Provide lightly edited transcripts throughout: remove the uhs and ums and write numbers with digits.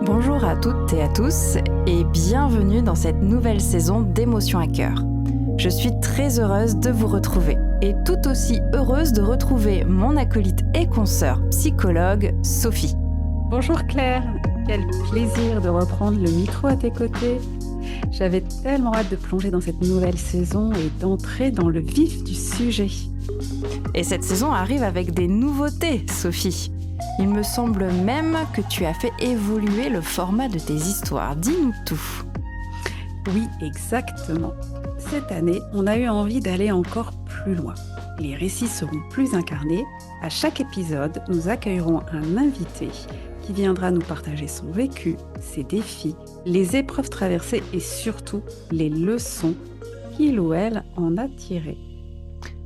Bonjour à toutes et à tous et bienvenue dans cette nouvelle saison d'Émotions à cœur. Je suis très heureuse de vous retrouver et tout aussi heureuse de retrouver mon acolyte et consoeur psychologue Sophie. Bonjour Claire, quel plaisir de reprendre le micro à tes côtés. J'avais tellement hâte de plonger dans cette nouvelle saison et d'entrer dans le vif du sujet. Et cette saison arrive avec des nouveautés, Sophie. Il me semble même que tu as fait évoluer le format de tes histoires. Dis-nous tout. Oui, exactement. Cette année, on a eu envie d'aller encore plus loin. Les récits seront plus incarnés. À chaque épisode, nous accueillerons un invité qui viendra nous partager son vécu, ses défis, les épreuves traversées et surtout les leçons qu'il ou elle en a tirées.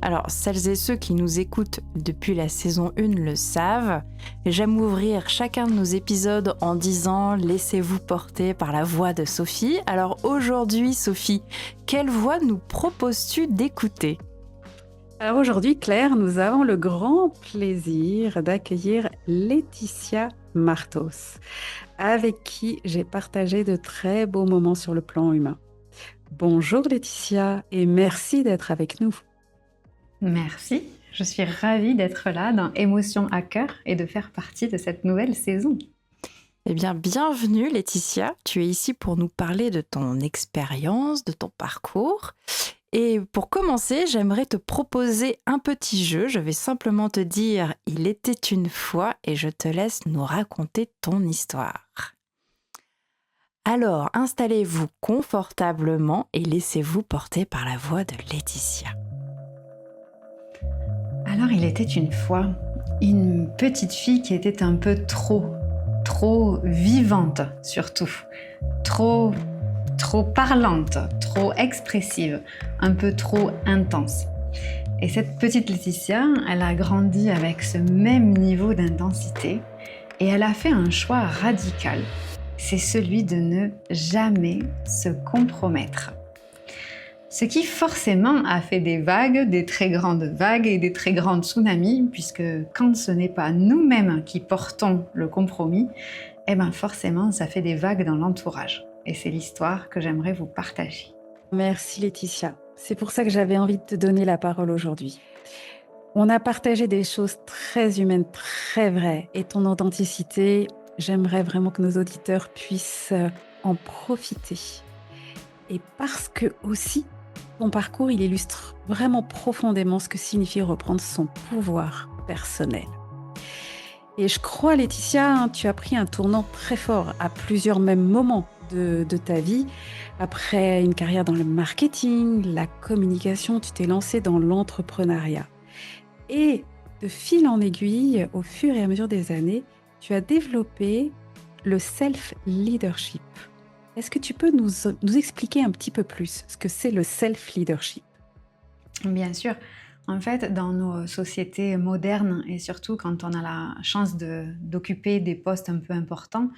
Alors, celles et ceux qui nous écoutent depuis la saison 1 le savent. J'aime ouvrir chacun de nos épisodes en disant « Laissez-vous porter par la voix de Sophie ». Alors aujourd'hui, Sophie, quelle voix nous proposes-tu d'écouter ? Alors aujourd'hui, Claire, nous avons le grand plaisir d'accueillir Laetitia Martos, avec qui j'ai partagé de très beaux moments sur le plan humain. Bonjour Laetitia et merci d'être avec nous. Merci, je suis ravie d'être là dans Émotions à cœur et de faire partie de cette nouvelle saison. Eh bien, bienvenue Laetitia, tu es ici pour nous parler de ton expérience, de ton parcours. Et pour commencer, j'aimerais te proposer un petit jeu. Je vais simplement te dire « Il était une fois » et je te laisse nous raconter ton histoire. Alors, installez-vous confortablement et laissez-vous porter par la voix de Laetitia. Alors, il était une fois une petite fille qui était un peu trop vivante surtout, trop parlante, trop expressive, un peu trop intense. Et cette petite Laetitia, elle a grandi avec ce même niveau d'intensité et elle a fait un choix radical. C'est celui de ne jamais se compromettre. Ce qui forcément a fait des vagues, des très grandes vagues et des très grandes tsunamis, puisque quand ce n'est pas nous-mêmes qui portons le compromis, eh bien forcément ça fait des vagues dans l'entourage. Et c'est l'histoire que j'aimerais vous partager. Merci Laetitia, c'est pour ça que j'avais envie de te donner la parole aujourd'hui. On a partagé des choses très humaines, très vraies, et ton authenticité, j'aimerais vraiment que nos auditeurs puissent en profiter. Et parce que aussi, ton parcours, il illustre vraiment profondément ce que signifie reprendre son pouvoir personnel. Et je crois, Laetitia, tu as pris un tournant très fort à plusieurs mêmes moments de ta vie. Après une carrière dans le marketing, la communication, tu t'es lancée dans l'entrepreneuriat. Et de fil en aiguille, au fur et à mesure des années, tu as développé le self-leadership. Est-ce que tu peux nous expliquer un petit peu plus ce que c'est le self-leadership ? Bien sûr. En fait, dans nos sociétés modernes et surtout quand on a la chance d'occuper des postes un peu importants,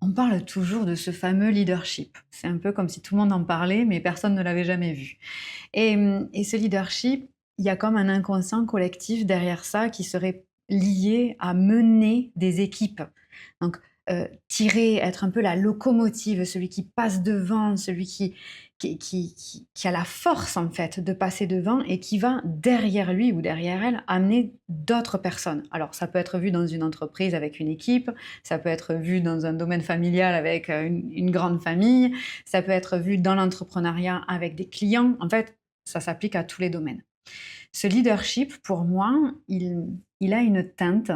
on parle toujours de ce fameux leadership. C'est un peu comme si tout le monde en parlait, mais personne ne l'avait jamais vu. Et ce leadership, il y a comme un inconscient collectif derrière ça qui serait lié à mener des équipes. Donc, être un peu la locomotive, celui qui passe devant, celui qui a la force en fait de passer devant et qui va derrière lui ou derrière elle amener d'autres personnes. Alors ça peut être vu dans une entreprise avec une équipe, ça peut être vu dans un domaine familial avec une grande famille, ça peut être vu dans l'entrepreneuriat avec des clients. En fait, ça s'applique à tous les domaines. Ce leadership, pour moi, il a une teinte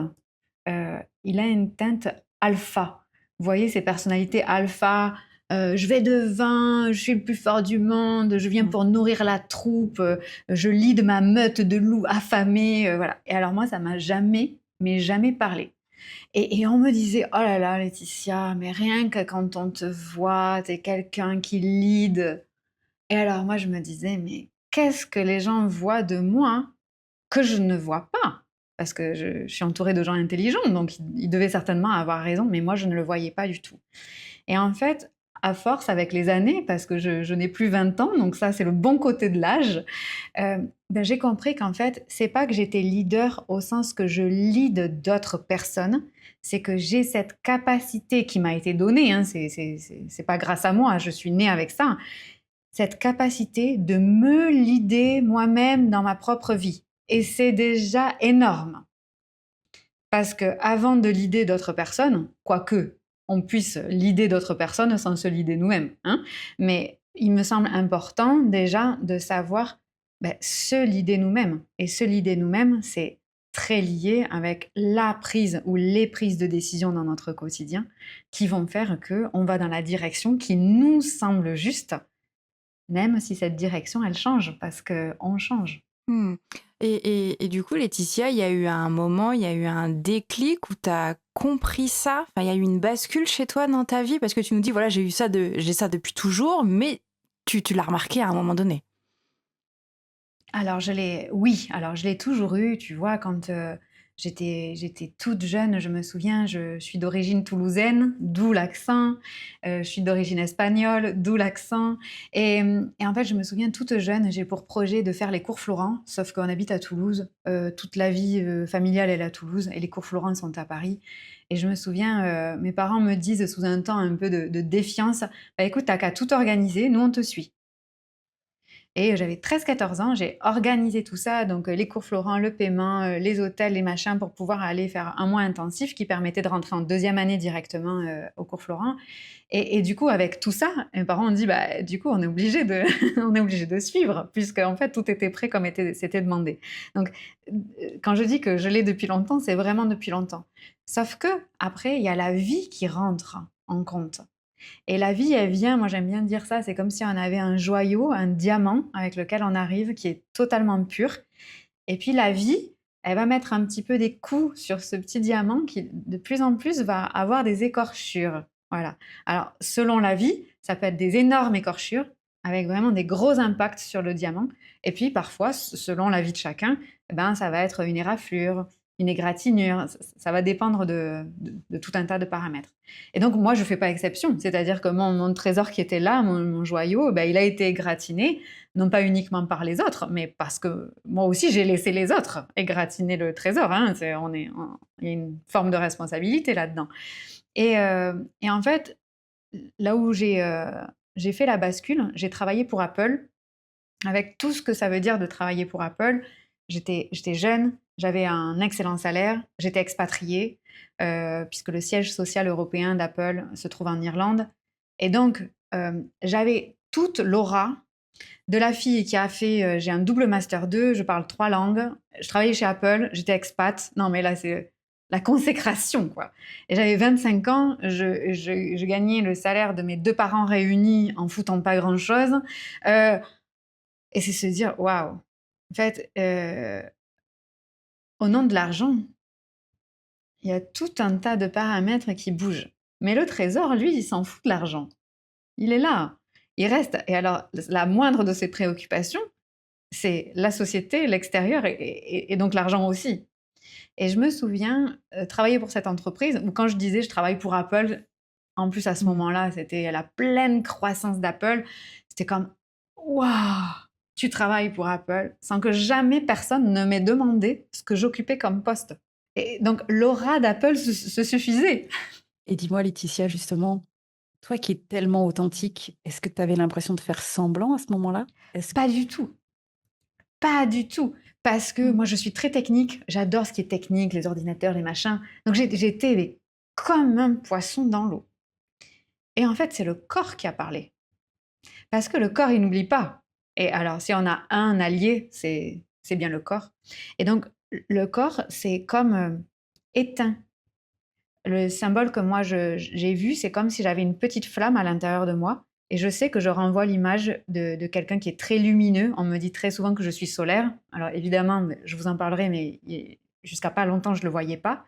alpha. Vous voyez ces personnalités alpha, je vais devant, je suis le plus fort du monde, je viens pour nourrir la troupe, je lead ma meute de loups affamés, voilà. Et alors moi, ça m'a jamais parlé. Et on me disait, oh là là Laetitia, mais rien que quand on te voit, t'es quelqu'un qui lead. Et alors moi, je me disais, mais qu'est-ce que les gens voient de moi que je ne vois pas ? Parce que je suis entourée de gens intelligents, donc ils devaient certainement avoir raison, mais moi, je ne le voyais pas du tout. Et en fait, à force, avec les années, parce que je n'ai plus 20 ans, donc ça, c'est le bon côté de l'âge, j'ai compris qu'en fait, c'est pas que j'étais leader au sens que je lead d'autres personnes, c'est que j'ai cette capacité qui m'a été donnée, hein, c'est pas grâce à moi, je suis née avec ça, cette capacité de me leader moi-même dans ma propre vie. Et c'est déjà énorme. Parce que avant de leader d'autres personnes, quoique on puisse leader d'autres personnes sans se leader nous-mêmes, hein, mais il me semble important déjà de savoir se leader nous-mêmes. Et se leader nous-mêmes, c'est très lié avec la prise ou les prises de décision dans notre quotidien qui vont faire qu'on va dans la direction qui nous semble juste, même si cette direction, elle change, parce qu'on change. Hmm. Et du coup, Laetitia, il y a eu un moment, il y a eu un déclic où tu as compris ça. Enfin, il y a eu une bascule chez toi dans ta vie parce que tu nous dis, voilà, j'ai ça depuis toujours, mais tu l'as remarqué à un moment donné. Alors je l'ai toujours eu, tu vois, quand j'étais toute jeune, je me souviens, je suis d'origine toulousaine, d'où l'accent, je suis d'origine espagnole, d'où l'accent, et en fait, je me souviens toute jeune, j'ai pour projet de faire les cours Florent, sauf qu'on habite à Toulouse, toute la vie familiale elle est à Toulouse, et les cours Florent sont à Paris, et je me souviens, mes parents me disent sous un ton un peu de défiance, bah écoute, t'as qu'à tout organiser, nous on te suit. Et j'avais 13-14 ans, j'ai organisé tout ça, donc les cours Florent, le paiement, les hôtels, les machins, pour pouvoir aller faire un mois intensif qui permettait de rentrer en deuxième année directement au cours Florent. Et du coup, avec tout ça, mes parents ont dit, bah, du coup, on est obligé de, on est obligé de suivre, puisque en fait, tout était prêt comme c'était demandé. Donc, quand je dis que je l'ai depuis longtemps, c'est vraiment depuis longtemps. Sauf que après, il y a la vie qui rentre en compte. Et la vie, elle vient, moi j'aime bien dire ça, c'est comme si on avait un joyau, un diamant avec lequel on arrive, qui est totalement pur. Et puis la vie, elle va mettre un petit peu des coups sur ce petit diamant qui, de plus en plus, va avoir des écorchures. Voilà. Alors, selon la vie, ça peut être des énormes écorchures, avec vraiment des gros impacts sur le diamant. Et puis parfois, selon la vie de chacun, ça va être une éraflure, une égratignure, ça va dépendre de tout un tas de paramètres. Et donc, moi, je ne fais pas exception. C'est-à-dire que mon trésor qui était là, mon joyau, il a été égratigné, non pas uniquement par les autres, mais parce que moi aussi, j'ai laissé les autres égratiner le trésor. Hein. Il y a une forme de responsabilité là-dedans. Et en fait, là où j'ai fait la bascule, j'ai travaillé pour Apple, avec tout ce que ça veut dire de travailler pour Apple. J'étais jeune, j'avais un excellent salaire, j'étais expatriée, puisque le siège social européen d'Apple se trouve en Irlande. Et donc, j'avais toute l'aura de la fille qui a fait, j'ai un double master 2, je parle 3 langues, je travaillais chez Apple, j'étais expat. Non, mais là, c'est la consécration, quoi. Et j'avais 25 ans, je gagnais le salaire de mes 2 parents réunis en foutant pas grand-chose. Et c'est se dire, waouh, en fait, au nom de l'argent, il y a tout un tas de paramètres qui bougent. Mais le trésor, lui, il s'en fout de l'argent. Il est là, il reste. Et alors, la moindre de ses préoccupations, c'est la société, l'extérieur et donc l'argent aussi. Et je me souviens travailler pour cette entreprise, où quand je disais je travaille pour Apple, en plus à ce moment-là, c'était la pleine croissance d'Apple, c'était comme, waouh, tu travailles pour Apple, sans que jamais personne ne m'ait demandé ce que j'occupais comme poste. Et donc, l'aura d'Apple se suffisait. Et dis-moi, Laetitia, justement, toi qui es tellement authentique, est-ce que tu avais l'impression de faire semblant à ce moment-là? Pas du tout. Pas du tout. Parce que moi, je suis très technique. J'adore ce qui est technique, les ordinateurs, les machins. Donc, j'étais comme un poisson dans l'eau. Et en fait, c'est le corps qui a parlé. Parce que le corps, il n'oublie pas. Et alors, si on a un allié, c'est bien le corps. Et donc, le corps, c'est comme éteint. Le symbole que moi, j'ai vu, c'est comme si j'avais une petite flamme à l'intérieur de moi. Et je sais que je renvoie l'image de quelqu'un qui est très lumineux. On me dit très souvent que je suis solaire. Alors, évidemment, je vous en parlerai, mais jusqu'à pas longtemps, je ne le voyais pas.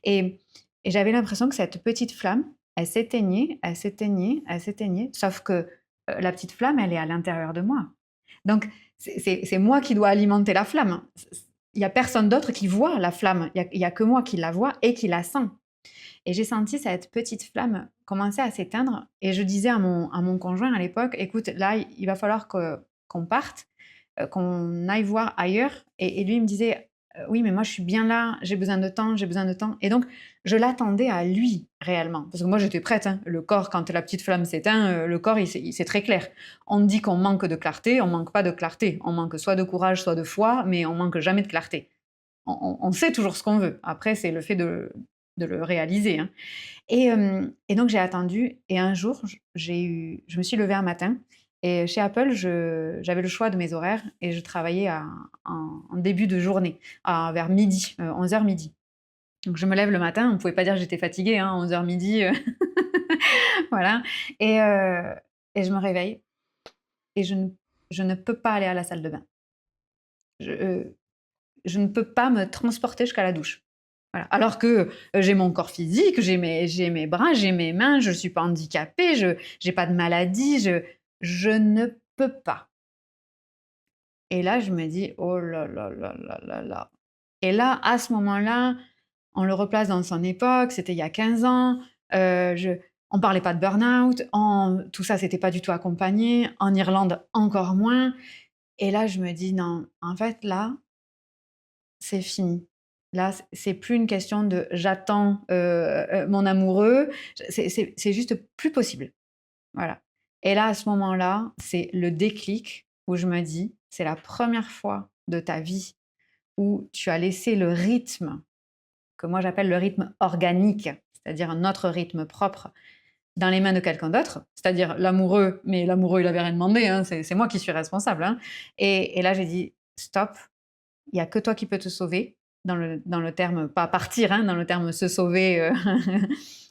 Et j'avais l'impression que cette petite flamme, elle s'éteignait, elle s'éteignait, elle s'éteignait. Sauf que la petite flamme, elle est à l'intérieur de moi. Donc, c'est moi qui dois alimenter la flamme. Il n'y a personne d'autre qui voit la flamme. Il n'y a que moi qui la vois et qui la sent. Et j'ai senti cette petite flamme commencer à s'éteindre. Et je disais à mon conjoint à l'époque, écoute, là, il va falloir qu'on parte, qu'on aille voir ailleurs. Et lui, il me disait, oui, mais moi, je suis bien là, j'ai besoin de temps, j'ai besoin de temps. Et donc, je l'attendais à lui, réellement. Parce que moi, j'étais prête, hein. Le corps, quand la petite flamme s'éteint, le corps, c'est très clair. On dit qu'on manque de clarté, on manque pas de clarté. On manque soit de courage, soit de foi, mais on manque jamais de clarté. On sait toujours ce qu'on veut. Après, c'est le fait de le réaliser, hein. Et donc j'ai attendu et un jour, je me suis levée un matin et chez Apple, j'avais le choix de mes horaires et je travaillais en début de journée, vers midi, 11h midi. Donc je me lève le matin, on ne pouvait pas dire que j'étais fatiguée, hein, 11h midi, voilà. Et je me réveille et je ne peux pas aller à la salle de bain. Je ne peux pas me transporter jusqu'à la douche. Voilà. Alors que j'ai mon corps physique, j'ai mes bras, j'ai mes mains, je ne suis pas handicapée, je n'ai pas de maladie, je ne peux pas. Et là, je me dis, oh là là là là là là. Et là, à ce moment-là, on le replace dans son époque, c'était il y a 15 ans, on ne parlait pas de burn-out, tout ça, c'était pas du tout accompagné, en Irlande, encore moins. Et là, je me dis, non, en fait, là, c'est fini. Là, c'est plus une question de j'attends mon amoureux, c'est juste plus possible. Voilà. Et là, à ce moment-là, c'est le déclic où je me dis, c'est la première fois de ta vie où tu as laissé le rythme, que moi j'appelle le rythme organique, c'est-à-dire notre rythme propre, dans les mains de quelqu'un d'autre, c'est-à-dire l'amoureux, mais l'amoureux, il n'avait rien demandé, hein, c'est moi qui suis responsable, hein. Et là, j'ai dit, stop, il n'y a que toi qui peux te sauver, dans le terme, pas partir, hein, dans le terme se sauver,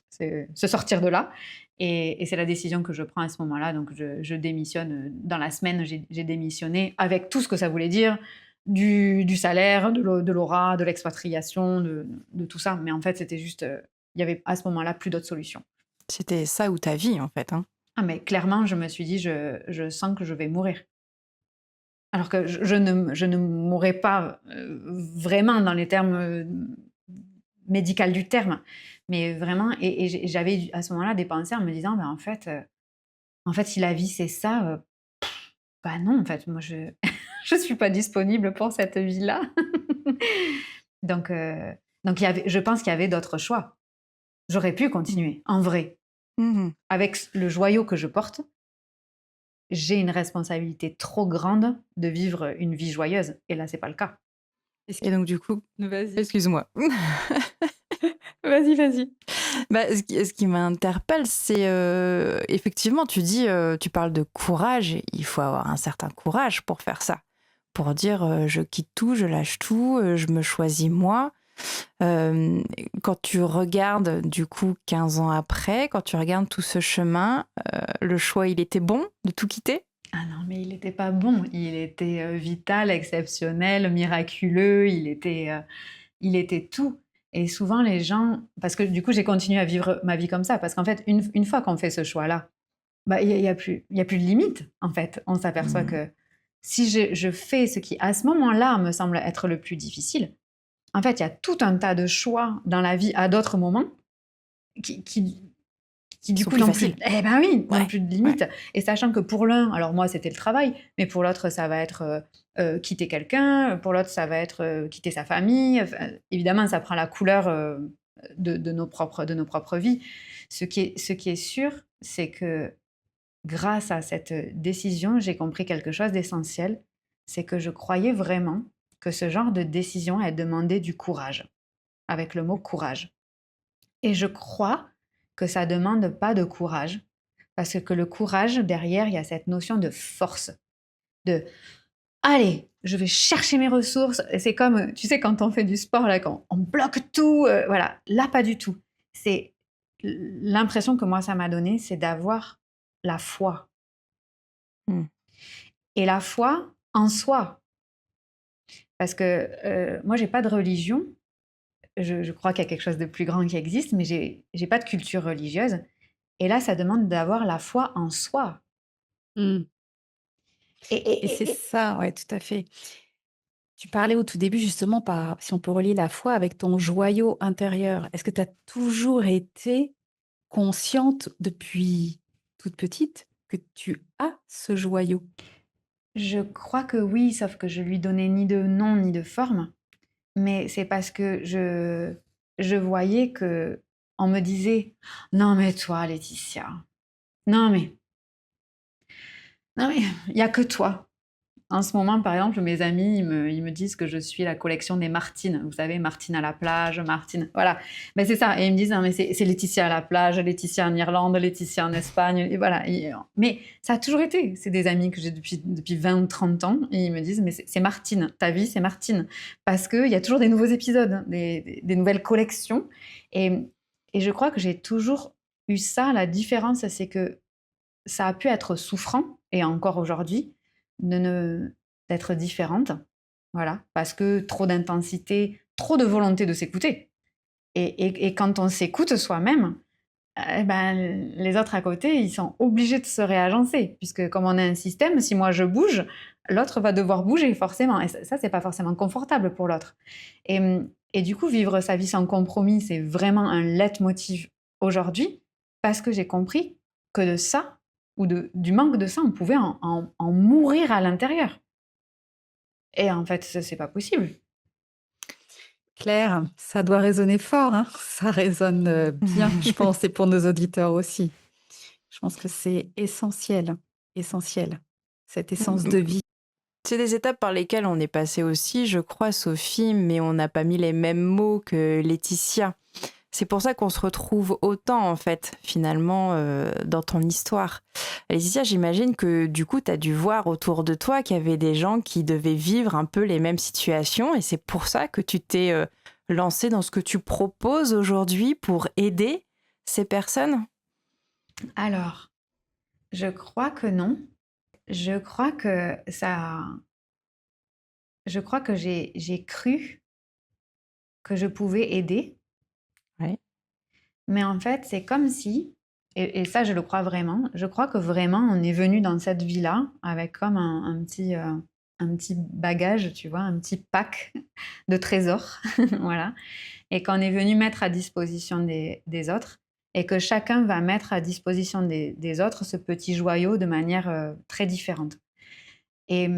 c'est se sortir de là. Et c'est la décision que je prends à ce moment-là. Donc, je démissionne. Dans la semaine, j'ai démissionné avec tout ce que ça voulait dire, du salaire, de l'aura, de l'expatriation, de tout ça. Mais en fait, c'était juste, il y avait à ce moment-là plus d'autres solutions. C'était ça ou ta vie, en fait, hein. Ah, mais clairement, je me suis dit, je sens que je vais mourir. Alors que je ne mourrais pas vraiment dans les termes médicaux du terme, mais vraiment, et j'avais à ce moment-là des pensées en me disant, bah, en fait, si la vie c'est ça, bah non, en fait, moi je suis pas disponible pour cette vie-là. Donc, je pense qu'il y avait d'autres choix. J'aurais pu continuer, en vrai. Mmh. Avec le joyau que je porte, j'ai une responsabilité trop grande de vivre une vie joyeuse. Et là, c'est pas le cas. Et donc, du coup, Vas-y, excuse-moi. vas-y. Bah, ce qui m'interpelle, c'est effectivement, tu parles de courage. Il faut avoir un certain courage pour faire ça. Pour dire, je quitte tout, je lâche tout, je me choisis moi. Quand tu regardes, du coup, 15 ans après, quand tu regardes tout ce chemin, le choix, il était bon de tout quitter? Ah non, mais il n'était pas bon. Il était vital, exceptionnel, miraculeux. Il était tout. Et souvent, les gens... Parce que du coup, j'ai continué à vivre ma vie comme ça. Parce qu'en fait, une fois qu'on fait ce choix-là, bah, il y a plus de limite, en fait. On s'aperçoit que si je fais ce qui, à ce moment-là, me semble être le plus difficile, en fait, il y a tout un tas de choix dans la vie à d'autres moments qui du Sont coup plus n'ont plus, faciles. eh ben oui, n'ont Ouais, plus de limite. Et sachant que pour l'un, alors moi c'était le travail, mais pour l'autre ça va être quitter quelqu'un, pour l'autre ça va être quitter sa famille. Enfin, évidemment, ça prend la couleur de nos propres vies. Ce qui est sûr, c'est que grâce à cette décision, j'ai compris quelque chose d'essentiel, c'est que je croyais vraiment que ce genre de décision, elle demandait du courage, avec le mot courage. Et je crois que ça demande pas de courage, parce que le courage, derrière, il y a cette notion de force, de allez, je vais chercher mes ressources. C'est comme, tu sais, quand on fait du sport, là, quand on bloque tout, voilà. Là, pas du tout. C'est l'impression que moi, ça m'a donné, c'est d'avoir la foi. Mm. Et la foi en soi. Parce que moi, j'ai pas de religion. Je crois qu'il y a quelque chose de plus grand qui existe, mais j'ai pas de culture religieuse. Et là, ça demande d'avoir la foi en soi. Mmh. Et, Et c'est ça, ouais, tout à fait. Tu parlais au tout début justement, si on peut relier la foi avec ton joyau intérieur. Est-ce que tu as toujours été consciente depuis toute petite que tu as ce joyau? Je crois que oui, sauf que je lui donnais ni de nom ni de forme. Mais c'est parce que je voyais que on me disait: «Non mais toi Laetitia, non mais non mais il y a que toi». En ce moment, par exemple, mes amis, ils me disent que je suis la collection des Martines. Vous savez, Martine à la plage, Martine, voilà. Mais c'est ça. Et ils me disent, non, mais c'est Laetitia à la plage, Laetitia en Irlande, Laetitia en Espagne. Et voilà. Mais ça a toujours été. C'est des amis que j'ai depuis 20 ou 30 ans. Et ils me disent, mais c'est Martine. Ta vie, c'est Martine. Parce qu'il y a toujours des nouveaux épisodes, des nouvelles collections. Et, et je crois que j'ai toujours eu ça. La différence, c'est que ça a pu être souffrant, et encore aujourd'hui, d'être différente, voilà, parce que trop d'intensité, trop de volonté de s'écouter. Et quand on s'écoute soi-même, eh ben, les autres à côté, ils sont obligés de se réagencer, puisque comme on a un système, si moi je bouge, l'autre va devoir bouger forcément, et ça c'est pas forcément confortable pour l'autre. Et, et du coup, vivre sa vie sans compromis, c'est vraiment un leitmotiv aujourd'hui, parce que j'ai compris que de ça, ou du manque de ça, on pouvait en mourir à l'intérieur. Et en fait, ça, c'est pas possible. Claire, ça doit résonner fort, hein. Ça résonne bien, je pense, et pour nos auditeurs aussi. Je pense que c'est essentiel, essentiel, cette essence de vie. C'est des étapes par lesquelles on est passé aussi, je crois, Sophie, mais on n'a pas mis les mêmes mots que Laetitia. C'est pour ça qu'on se retrouve autant, en fait, finalement, dans ton histoire. Laetitia, j'imagine que du coup, tu as dû voir autour de toi qu'il y avait des gens qui devaient vivre un peu les mêmes situations, et c'est pour ça que tu t'es lancée dans ce que tu proposes aujourd'hui pour aider ces personnes. Alors, je crois que non. Je crois que ça. Je crois que j'ai cru que je pouvais aider, Ouais. mais en fait, c'est comme si, et ça, je le crois vraiment, je crois que vraiment, on est venu dans cette vie-là avec comme un petit bagage, tu vois, un petit pack de trésors, voilà, et qu'on est venu mettre à disposition des autres, et que chacun va mettre à disposition des autres ce petit joyau de manière très différente. Et,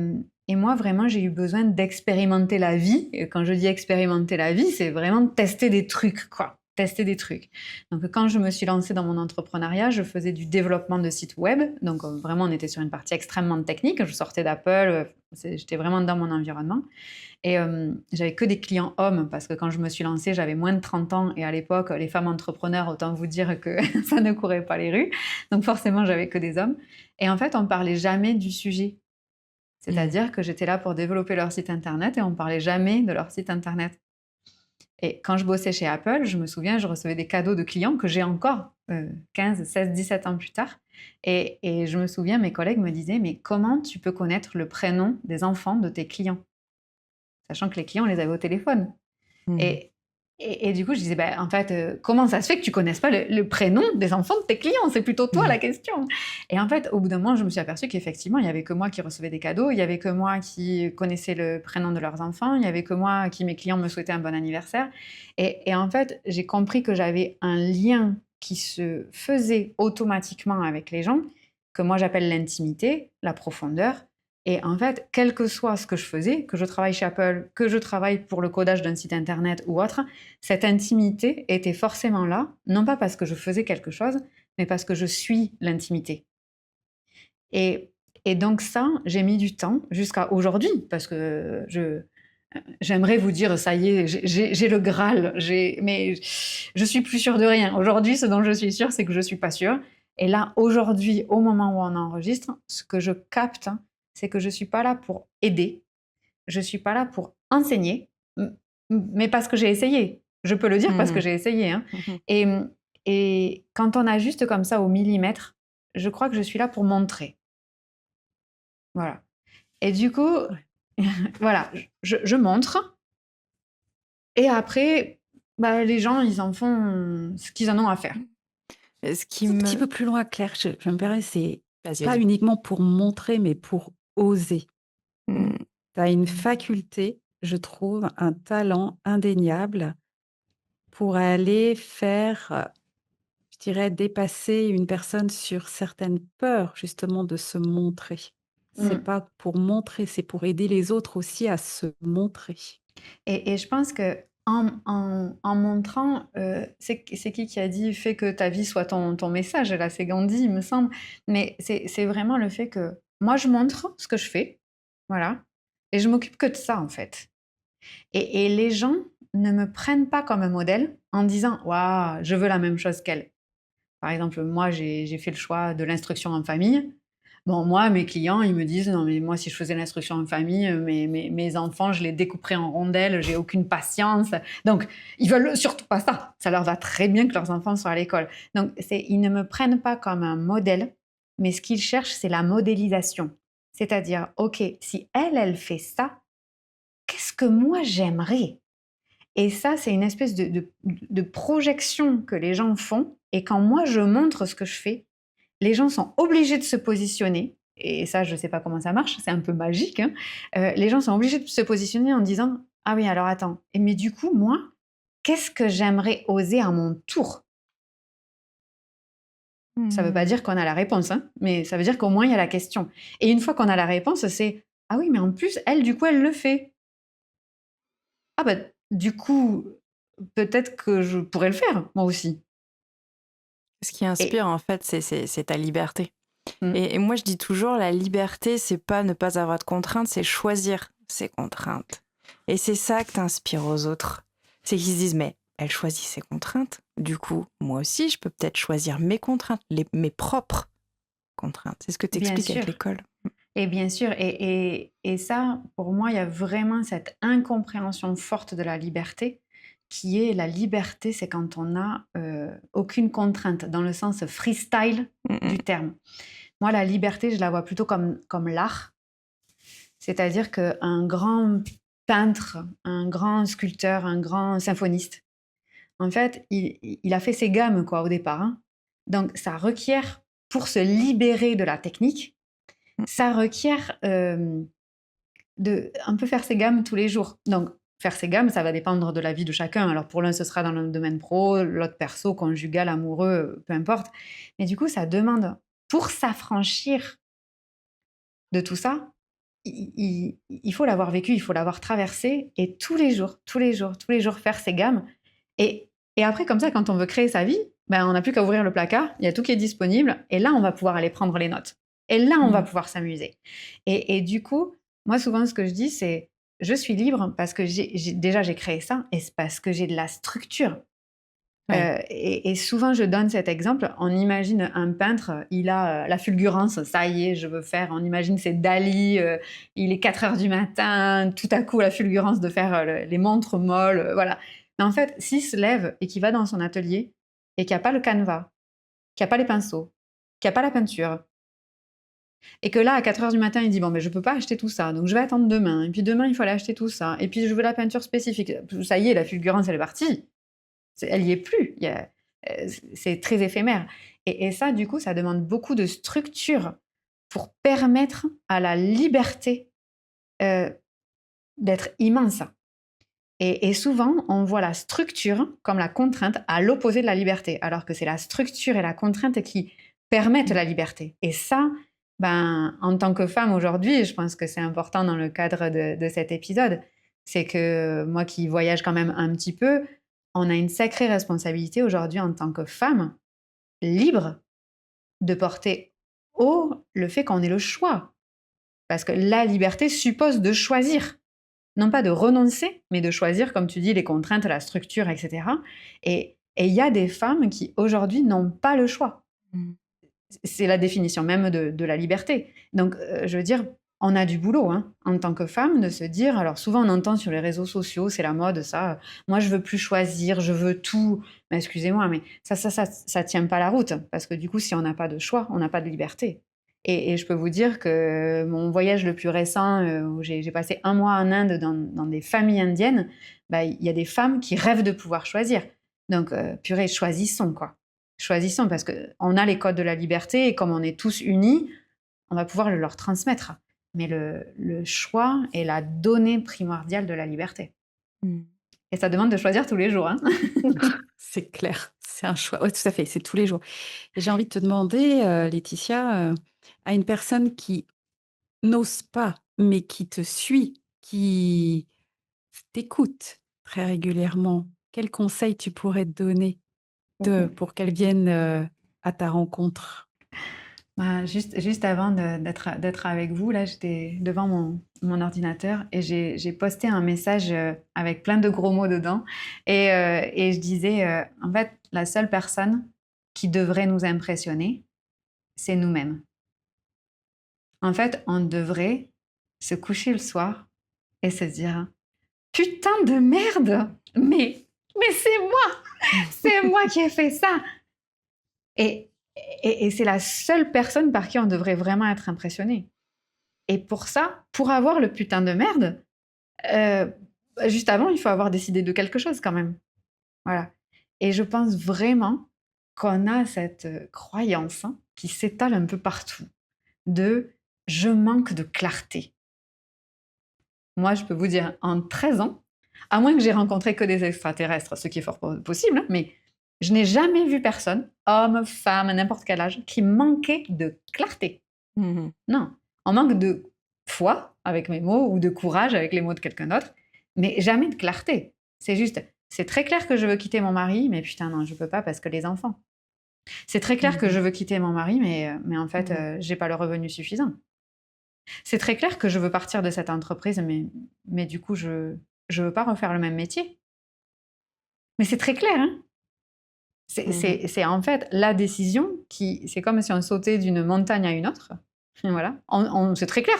et moi, vraiment, j'ai eu besoin d'expérimenter la vie. Et quand je dis expérimenter la vie, c'est vraiment tester des trucs, quoi. Tester des trucs. Donc, quand je me suis lancée dans mon entrepreneuriat, je faisais du développement de sites web. Donc, vraiment, on était sur une partie extrêmement technique. Je sortais d'Apple, j'étais vraiment dans mon environnement. Et j'avais que des clients hommes parce que quand je me suis lancée, j'avais moins de 30 ans. Et à l'époque, les femmes entrepreneurs, autant vous dire que ça ne courait pas les rues. Donc, forcément, j'avais que des hommes. Et en fait, on ne parlait jamais du sujet. C'est-à-dire que j'étais là pour développer leur site internet et on ne parlait jamais de leur site internet. Et quand je bossais chez Apple, je me souviens, je recevais des cadeaux de clients que j'ai encore 15, 16, 17 ans plus tard. Et je me souviens, mes collègues me disaient, mais comment tu peux connaître le prénom des enfants de tes clients? Sachant que les clients, on les avait au téléphone. Et du coup, je disais, bah, en fait, comment ça se fait que tu connaisses pas le prénom des enfants de tes clients? C'est plutôt toi la question. Et en fait, au bout d'un moment, je me suis aperçue qu'effectivement, il y avait que moi qui recevais des cadeaux, il y avait que moi qui connaissais le prénom de leurs enfants, il y avait que moi qui, mes clients, me souhaitaient un bon anniversaire. Et en fait, j'ai compris que j'avais un lien qui se faisait automatiquement avec les gens, que moi j'appelle l'intimité, la profondeur. Et en fait, quel que soit ce que je faisais, que je travaille chez Apple, que je travaille pour le codage d'un site internet ou autre, cette intimité était forcément là, non pas parce que je faisais quelque chose, mais parce que je suis l'intimité. Et donc ça, j'ai mis du temps jusqu'à aujourd'hui, parce que j'aimerais vous dire, ça y est, j'ai le Graal, mais je suis plus sûre de rien. Aujourd'hui, ce dont je suis sûre, c'est que je suis pas sûre. Et là, aujourd'hui, au moment où on enregistre, ce que je capte, c'est que je suis pas là pour aider, je suis pas là pour enseigner, mais parce que j'ai essayé. Je peux le dire parce que j'ai essayé. Hein. Et quand on ajuste comme ça au millimètre, je crois que je suis là pour montrer. Voilà. Et du coup, voilà, je montre. Et après, bah, les gens, ils en font ce qu'ils en ont à faire. Un petit peu plus loin, Claire, je me permets, c'est pas uniquement pour montrer, mais pour oser. Tu as une faculté je trouve, un talent indéniable pour aller faire, je dirais, dépasser une personne sur certaines peurs, justement, de se montrer. C'est Mm. pas pour montrer, c'est pour aider les autres aussi à se montrer. Et je pense que en montrant, c'est qui a dit fais que ta vie soit ton message? Là, c'est Gandhi, il me semble. Mais c'est vraiment le fait que moi, je montre ce que je fais, voilà, et je m'occupe que de ça, en fait. Et les gens ne me prennent pas comme un modèle en disant waouh, je veux la même chose qu'elle. Par exemple, moi, j'ai fait le choix de l'instruction en famille. Bon, moi, mes clients, ils me disent, non, mais moi, si je faisais l'instruction en famille, mes enfants, je les découperais en rondelles, j'ai aucune patience. Donc, ils veulent surtout pas ça. Ça leur va très bien que leurs enfants soient à l'école. Donc, ils ne me prennent pas comme un modèle, mais ce qu'ils cherchent, c'est la modélisation. C'est-à-dire, OK, si elle fait ça, qu'est-ce que moi j'aimerais? Et ça, c'est une espèce de projection que les gens font. Et quand moi, je montre ce que je fais, les gens sont obligés de se positionner. Et ça, je ne sais pas comment ça marche, c'est un peu magique, hein. Les gens sont obligés de se positionner en disant ah oui, alors attends, mais du coup, moi, qu'est-ce que j'aimerais oser à mon tour? Ça ne veut pas Hmm. dire qu'on a la réponse, hein, mais ça veut dire qu'au moins, il y a la question. Et une fois qu'on a la réponse, c'est ah oui, mais en plus, elle, du coup, elle le fait. Ah bah, du coup, peut-être que je pourrais le faire, moi aussi. Ce qui Et inspire, en fait, c'est ta liberté. mm, Et moi, je dis toujours, la liberté, c'est pas ne pas avoir de contraintes, c'est choisir ses contraintes. Et c'est ça que t'inspires aux autres. C'est qu'ils se disent, mais elle choisit ses contraintes. Du coup, moi aussi, je peux peut-être choisir mes contraintes, mes propres contraintes. C'est ce que tu bien expliques avec sûr. l'école. Et bien sûr, et ça, pour moi, il y a vraiment cette incompréhension forte de la liberté, qui est la liberté, c'est quand on n'a aucune contrainte, dans le sens freestyle Mm, mm. du terme. Moi, la liberté, je la vois plutôt comme l'art, c'est-à-dire qu'un grand peintre, un grand sculpteur, un grand symphoniste, en fait, il a fait ses gammes quoi, au départ, hein. Donc, ça requiert, pour se libérer de la technique, ça requiert de un peu faire ses gammes tous les jours. Donc, faire ses gammes, ça va dépendre de la vie de chacun. Alors, pour l'un, ce sera dans le domaine pro, l'autre perso, conjugal, amoureux, peu importe. Mais du coup, ça demande, pour s'affranchir de tout ça, il faut l'avoir vécu, il faut l'avoir traversé, et tous les jours, tous les jours, tous les jours, faire ses gammes. Et, et après, comme ça, quand on veut créer sa vie, ben, on n'a plus qu'à ouvrir le placard, il y a tout qui est disponible, et là, on va pouvoir aller prendre les notes. Et là, on va pouvoir s'amuser. Et du coup, moi, souvent, ce que je dis, c'est je suis libre parce que déjà, j'ai créé ça, et c'est parce que j'ai de la structure. Ouais. Et souvent, je donne cet exemple. On imagine un peintre, il a la fulgurance, ça y est, je veux faire. On imagine c'est Dali, il est 4 heures du matin, tout à coup, la fulgurance de faire les montres molles, voilà. Mais en fait, s'il se lève et qu'il va dans son atelier et qu'il n'y a pas le canevas, qu'il n'y a pas les pinceaux, qu'il n'y a pas la peinture, et que là, à 4 heures du matin, il dit bon, mais je ne peux pas acheter tout ça, donc je vais attendre demain. Et puis demain, il faut aller acheter tout ça. Et puis je veux la peinture spécifique. Ça y est, la fulgurance, elle est partie. Elle n'y est plus. C'est très éphémère. Et ça, du coup, ça demande beaucoup de structure pour permettre à la liberté euh, d'être immense. Et souvent, on voit la structure comme la contrainte à l'opposé de la liberté, alors que c'est la structure et la contrainte qui permettent la liberté. Et ça, ben, en tant que femme aujourd'hui, je pense que c'est important dans le cadre de cet épisode, c'est que moi qui voyage quand même un petit peu, on a une sacrée responsabilité aujourd'hui en tant que femme libre de porter haut le fait qu'on ait le choix. Parce que la liberté suppose de choisir. Non pas de renoncer, mais de choisir, comme tu dis, les contraintes, la structure, etc. Et il y a des femmes qui, aujourd'hui, n'ont pas le choix. Mm. C'est la définition même de la liberté. Donc, je veux dire, on a du boulot, hein, en tant que femme, de se dire, alors souvent on entend sur les réseaux sociaux, c'est la mode, ça, moi je veux plus choisir, je veux tout. Mais excusez-moi, mais ça tient pas la route, parce que du coup, si on n'a pas de choix, on n'a pas de liberté. Et je peux vous dire que mon voyage le plus récent, où j'ai passé un mois en Inde dans des familles indiennes, bah, il y a des femmes qui rêvent de pouvoir choisir. Donc, purée, choisissons, quoi. Choisissons, parce qu'on a les codes de la liberté, et comme on est tous unis, on va pouvoir le leur transmettre. Mais le choix est la donnée primordiale de la liberté. Mm. Et ça demande de choisir tous les jours. Hein. C'est clair, c'est un choix. Oui, tout à fait, c'est tous les jours. Et j'ai envie de te demander, Laetitia, à une personne qui n'ose pas, mais qui te suit, qui t'écoute très régulièrement, quel conseil tu pourrais te donner pour qu'elle vienne à ta rencontre? Bah, juste avant d'être avec vous, là, j'étais devant mon ordinateur et j'ai posté un message avec plein de gros mots dedans. Et je disais, en fait, la seule personne qui devrait nous impressionner, c'est nous-mêmes. En fait, on devrait se coucher le soir et se dire, putain de merde, mais c'est moi qui ai fait ça. Et c'est la seule personne par qui on devrait vraiment être impressionné. Et pour ça, pour avoir le putain de merde, juste avant, il faut avoir décidé de quelque chose quand même. Voilà. Et je pense vraiment qu'on a cette croyance qui s'étale un peu partout de je manque de clarté. Moi, je peux vous dire, en 13 ans, à moins que j'ai rencontré que des extraterrestres, ce qui est fort possible, hein, mais je n'ai jamais vu personne, homme, femme, à n'importe quel âge, qui manquait de clarté. Mhm. Non, on manque de foi avec mes mots ou de courage avec les mots de quelqu'un d'autre, mais jamais de clarté. C'est juste, c'est très clair que je veux quitter mon mari, mais putain non, je peux pas parce que les enfants. C'est très clair que je veux quitter mon mari, mais en fait, j'ai pas le revenu suffisant. C'est très clair que je veux partir de cette entreprise, mais du coup, je veux pas refaire le même métier. Mais c'est très clair, hein. C'est en fait la décision qui... C'est comme si on sautait d'une montagne à une autre. Voilà. C'est très clair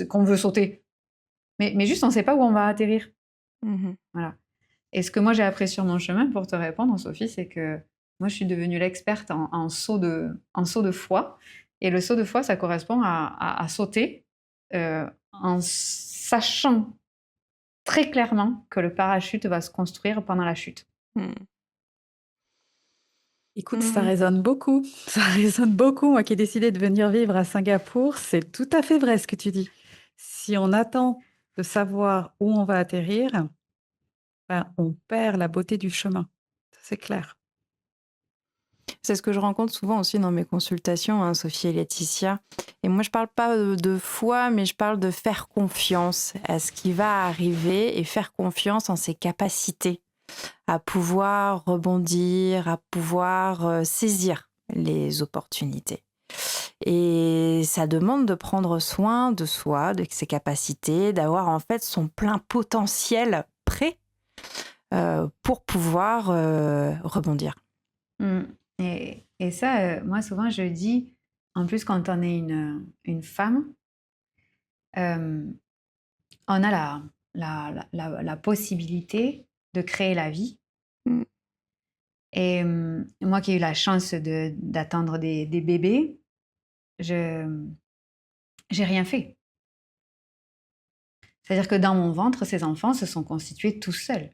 qu'on veut sauter. Mais juste, on ne sait pas où on va atterrir. Mhm. Voilà. Et ce que moi, j'ai appris sur mon chemin, pour te répondre, Sophie, c'est que moi, je suis devenue l'experte en saut de foi. Et le saut de foi, ça correspond à sauter en sachant très clairement que le parachute va se construire pendant la chute. Mm. Écoute, ça résonne beaucoup. Ça résonne beaucoup. Moi qui ai décidé de venir vivre à Singapour, c'est tout à fait vrai ce que tu dis. Si on attend de savoir où on va atterrir, ben, on perd la beauté du chemin. Ça, c'est clair. C'est ce que je rencontre souvent aussi dans mes consultations, hein, Sophie et Laetitia. Et moi, je parle pas de foi, mais je parle de faire confiance à ce qui va arriver et faire confiance en ses capacités à pouvoir rebondir, à pouvoir saisir les opportunités. Et ça demande de prendre soin de soi, de ses capacités, d'avoir en fait son plein potentiel prêt pour pouvoir rebondir. Et ça, moi, souvent, je dis, en plus, quand on est une femme, on a la possibilité de créer la vie. Mm. Et moi qui ai eu la chance d'attendre des bébés, j'ai rien fait. C'est-à-dire que dans mon ventre, ces enfants se sont constitués tout seuls.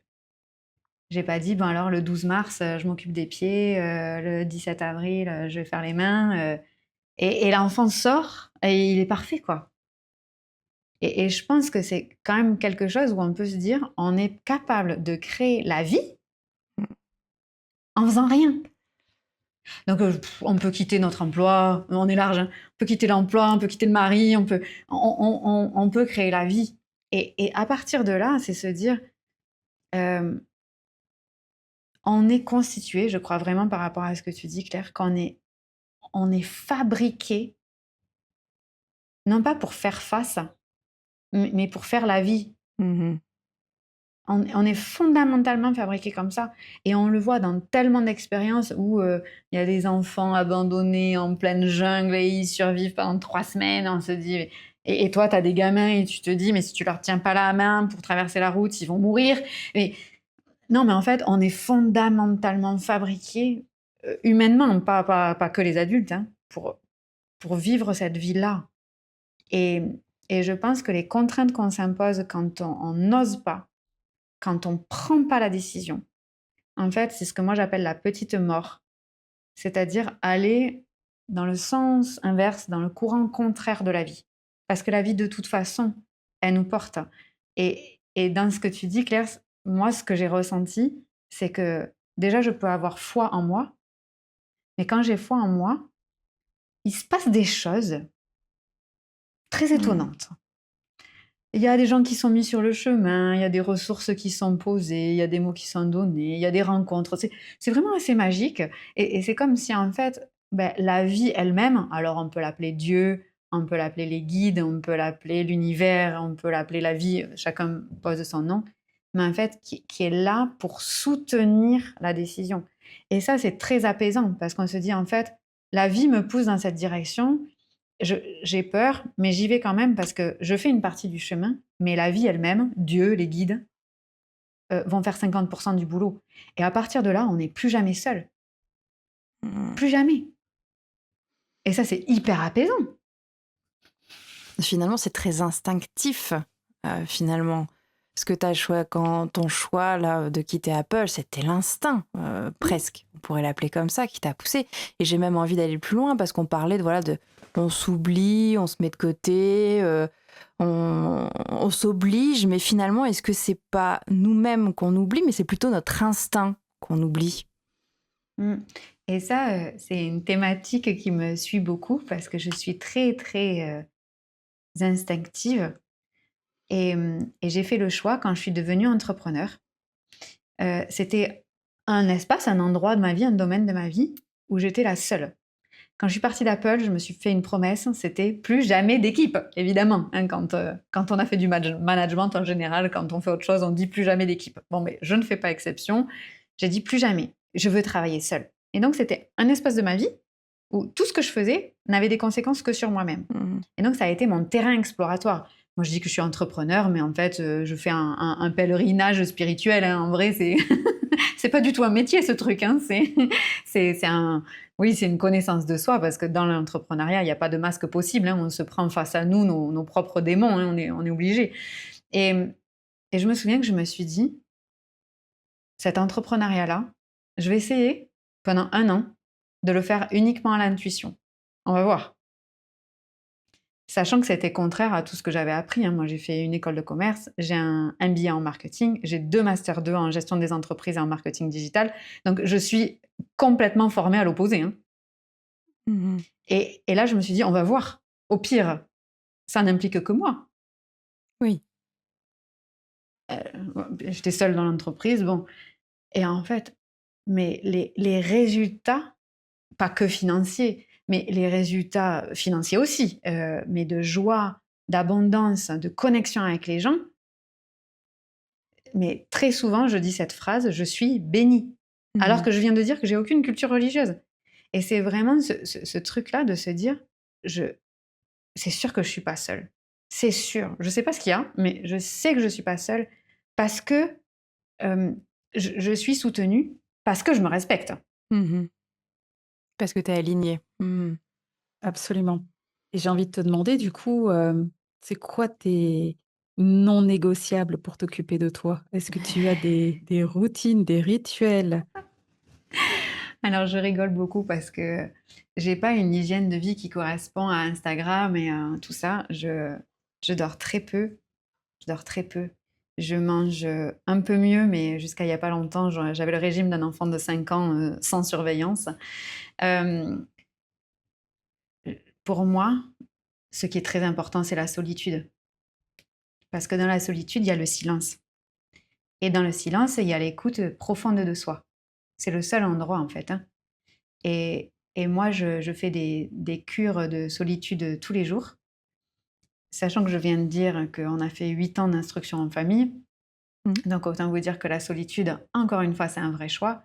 J'ai pas dit, bon alors le 12 mars, je m'occupe des pieds, le 17 avril, je vais faire les mains. Et l'enfant sort et il est parfait, quoi. Et je pense que c'est quand même quelque chose où on peut se dire, on est capable de créer la vie en faisant rien. Donc, on peut quitter notre emploi, on est large, hein. On peut quitter l'emploi, on peut quitter le mari, on peut créer la vie. Et à partir de là, c'est se dire, on est constitué, je crois vraiment par rapport à ce que tu dis, Claire, on est fabriqué, non pas pour faire face, mais pour faire la vie. Mm-hmm. On est fondamentalement fabriqué comme ça. Et on le voit dans tellement d'expériences où il y a des enfants abandonnés en pleine jungle et ils survivent pendant 3 semaines. On se dit... Et toi, tu as des gamins et tu te dis, mais si tu leur tiens pas la main pour traverser la route, ils vont mourir. Non, mais en fait, on est fondamentalement fabriqué, humainement, pas que les adultes, hein, pour vivre cette vie-là. Et je pense que les contraintes qu'on s'impose quand on n'ose pas, quand on ne prend pas la décision, en fait, c'est ce que moi j'appelle la petite mort. C'est-à-dire aller dans le sens inverse, dans le courant contraire de la vie. Parce que la vie, de toute façon, elle nous porte. Et dans ce que tu dis, Claire, moi, ce que j'ai ressenti, c'est que déjà, je peux avoir foi en moi, mais quand j'ai foi en moi, il se passe des choses très Mm. étonnantes. Il y a des gens qui sont mis sur le chemin, il y a des ressources qui sont posées, il y a des mots qui sont donnés, il y a des rencontres. C'est vraiment assez magique. Et c'est comme si, en fait, ben, la vie elle-même, alors on peut l'appeler Dieu, on peut l'appeler les guides, on peut l'appeler l'univers, on peut l'appeler la vie, chacun pose son nom, mais en fait, qui est là pour soutenir la décision. Et ça, c'est très apaisant parce qu'on se dit, en fait, la vie me pousse dans cette direction. J'ai peur, mais j'y vais quand même parce que je fais une partie du chemin, mais la vie elle-même, Dieu, les guides, vont faire 50% du boulot. Et à partir de là, on n'est plus jamais seul. Mm. Plus jamais. Et ça, c'est hyper apaisant. Finalement, c'est très instinctif, finalement. Ce que quand ton choix là, de quitter Apple, c'était l'instinct, presque. On pourrait l'appeler comme ça, qui t'a poussé. Et j'ai même envie d'aller plus loin parce qu'on parlait on s'oublie, on se met de côté, on s'oblige. Mais finalement, est-ce que c'est pas nous-mêmes qu'on oublie, mais c'est plutôt notre instinct qu'on oublie? Mm. Et ça, c'est une thématique qui me suit beaucoup parce que je suis très, très instinctive. Et j'ai fait le choix quand je suis devenue entrepreneur. C'était un espace, un endroit de ma vie, un domaine de ma vie où j'étais la seule. Quand je suis partie d'Apple, je me suis fait une promesse, c'était plus jamais d'équipe, évidemment. Hein, quand on a fait du management en général, quand on fait autre chose, on dit plus jamais d'équipe. Bon, mais je ne fais pas exception. J'ai dit plus jamais. Je veux travailler seule. Et donc, c'était un espace de ma vie où tout ce que je faisais n'avait des conséquences que sur moi-même. Et donc, ça a été mon terrain exploratoire. Moi, je dis que je suis entrepreneur, mais en fait, je fais un pèlerinage spirituel. Hein. En vrai, c'est pas du tout un métier, ce truc. Hein. Oui, c'est une connaissance de soi, parce que dans l'entrepreneuriat, il n'y a pas de masque possible. Hein. On se prend face à nous, nos propres démons. Hein. On est obligé. Et je me souviens que je me suis dit, cet entrepreneuriat-là, je vais essayer pendant 1 an de le faire uniquement à l'intuition. On va voir. Sachant que c'était contraire à tout ce que j'avais appris. Hein. Moi, j'ai fait une école de commerce, j'ai un MBA en marketing, j'ai 2 Master 2 en gestion des entreprises et en marketing digital. Donc, je suis complètement formée à l'opposé. Hein. Mmh. Et là, je me suis dit, on va voir. Au pire, ça n'implique que moi. Oui. J'étais seule dans l'entreprise. Bon. Et en fait, mais les résultats, pas que financiers, mais les résultats financiers aussi, mais de joie, d'abondance, de connexion avec les gens. Mais très souvent, je dis cette phrase, je suis bénie. Alors que je viens de dire que j'ai aucune culture religieuse. Et c'est vraiment ce truc-là de se dire, c'est sûr que je suis pas seule. C'est sûr. Je sais pas ce qu'il y a, mais je sais que je suis pas seule parce que je suis soutenue, parce que je me respecte. Mmh. Parce que tu es alignée. Mmh. Absolument. Et j'ai envie de te demander, du coup, c'est quoi tes non négociables pour t'occuper de toi? Est-ce que tu as des routines, des rituels? Alors, je rigole beaucoup parce que j'ai pas une hygiène de vie qui correspond à Instagram et à tout ça. Je dors très peu. Je dors très peu. Je mange un peu mieux, mais jusqu'à il y a pas longtemps, j'avais le régime d'un enfant de 5 ans sans surveillance. Euh, pour moi, ce qui est très important, c'est la solitude. Parce que dans la solitude, il y a le silence. Et dans le silence, il y a l'écoute profonde de soi. C'est le seul endroit, en fait. Hein. Et moi, je fais des cures de solitude tous les jours, sachant que je viens de dire qu'on a fait 8 ans d'instruction en famille. Donc, autant vous dire que la solitude, encore une fois, c'est un vrai choix.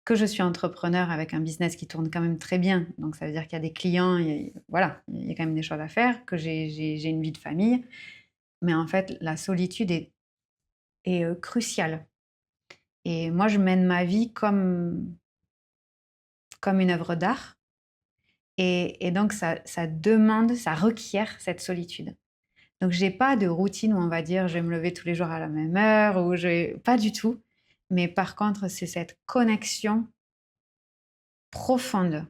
Que je suis entrepreneur avec un business qui tourne quand même très bien. Donc, ça veut dire qu'il y a des clients, voilà, il y a quand même des choses à faire, que j'ai une vie de famille. Mais en fait, la solitude est cruciale. Et moi, je mène ma vie comme une œuvre d'art. Et donc, ça demande, ça requiert cette solitude. Donc, j'ai pas de routine où on va dire je vais me lever tous les jours à la même heure, pas du tout. Mais par contre, c'est cette connexion profonde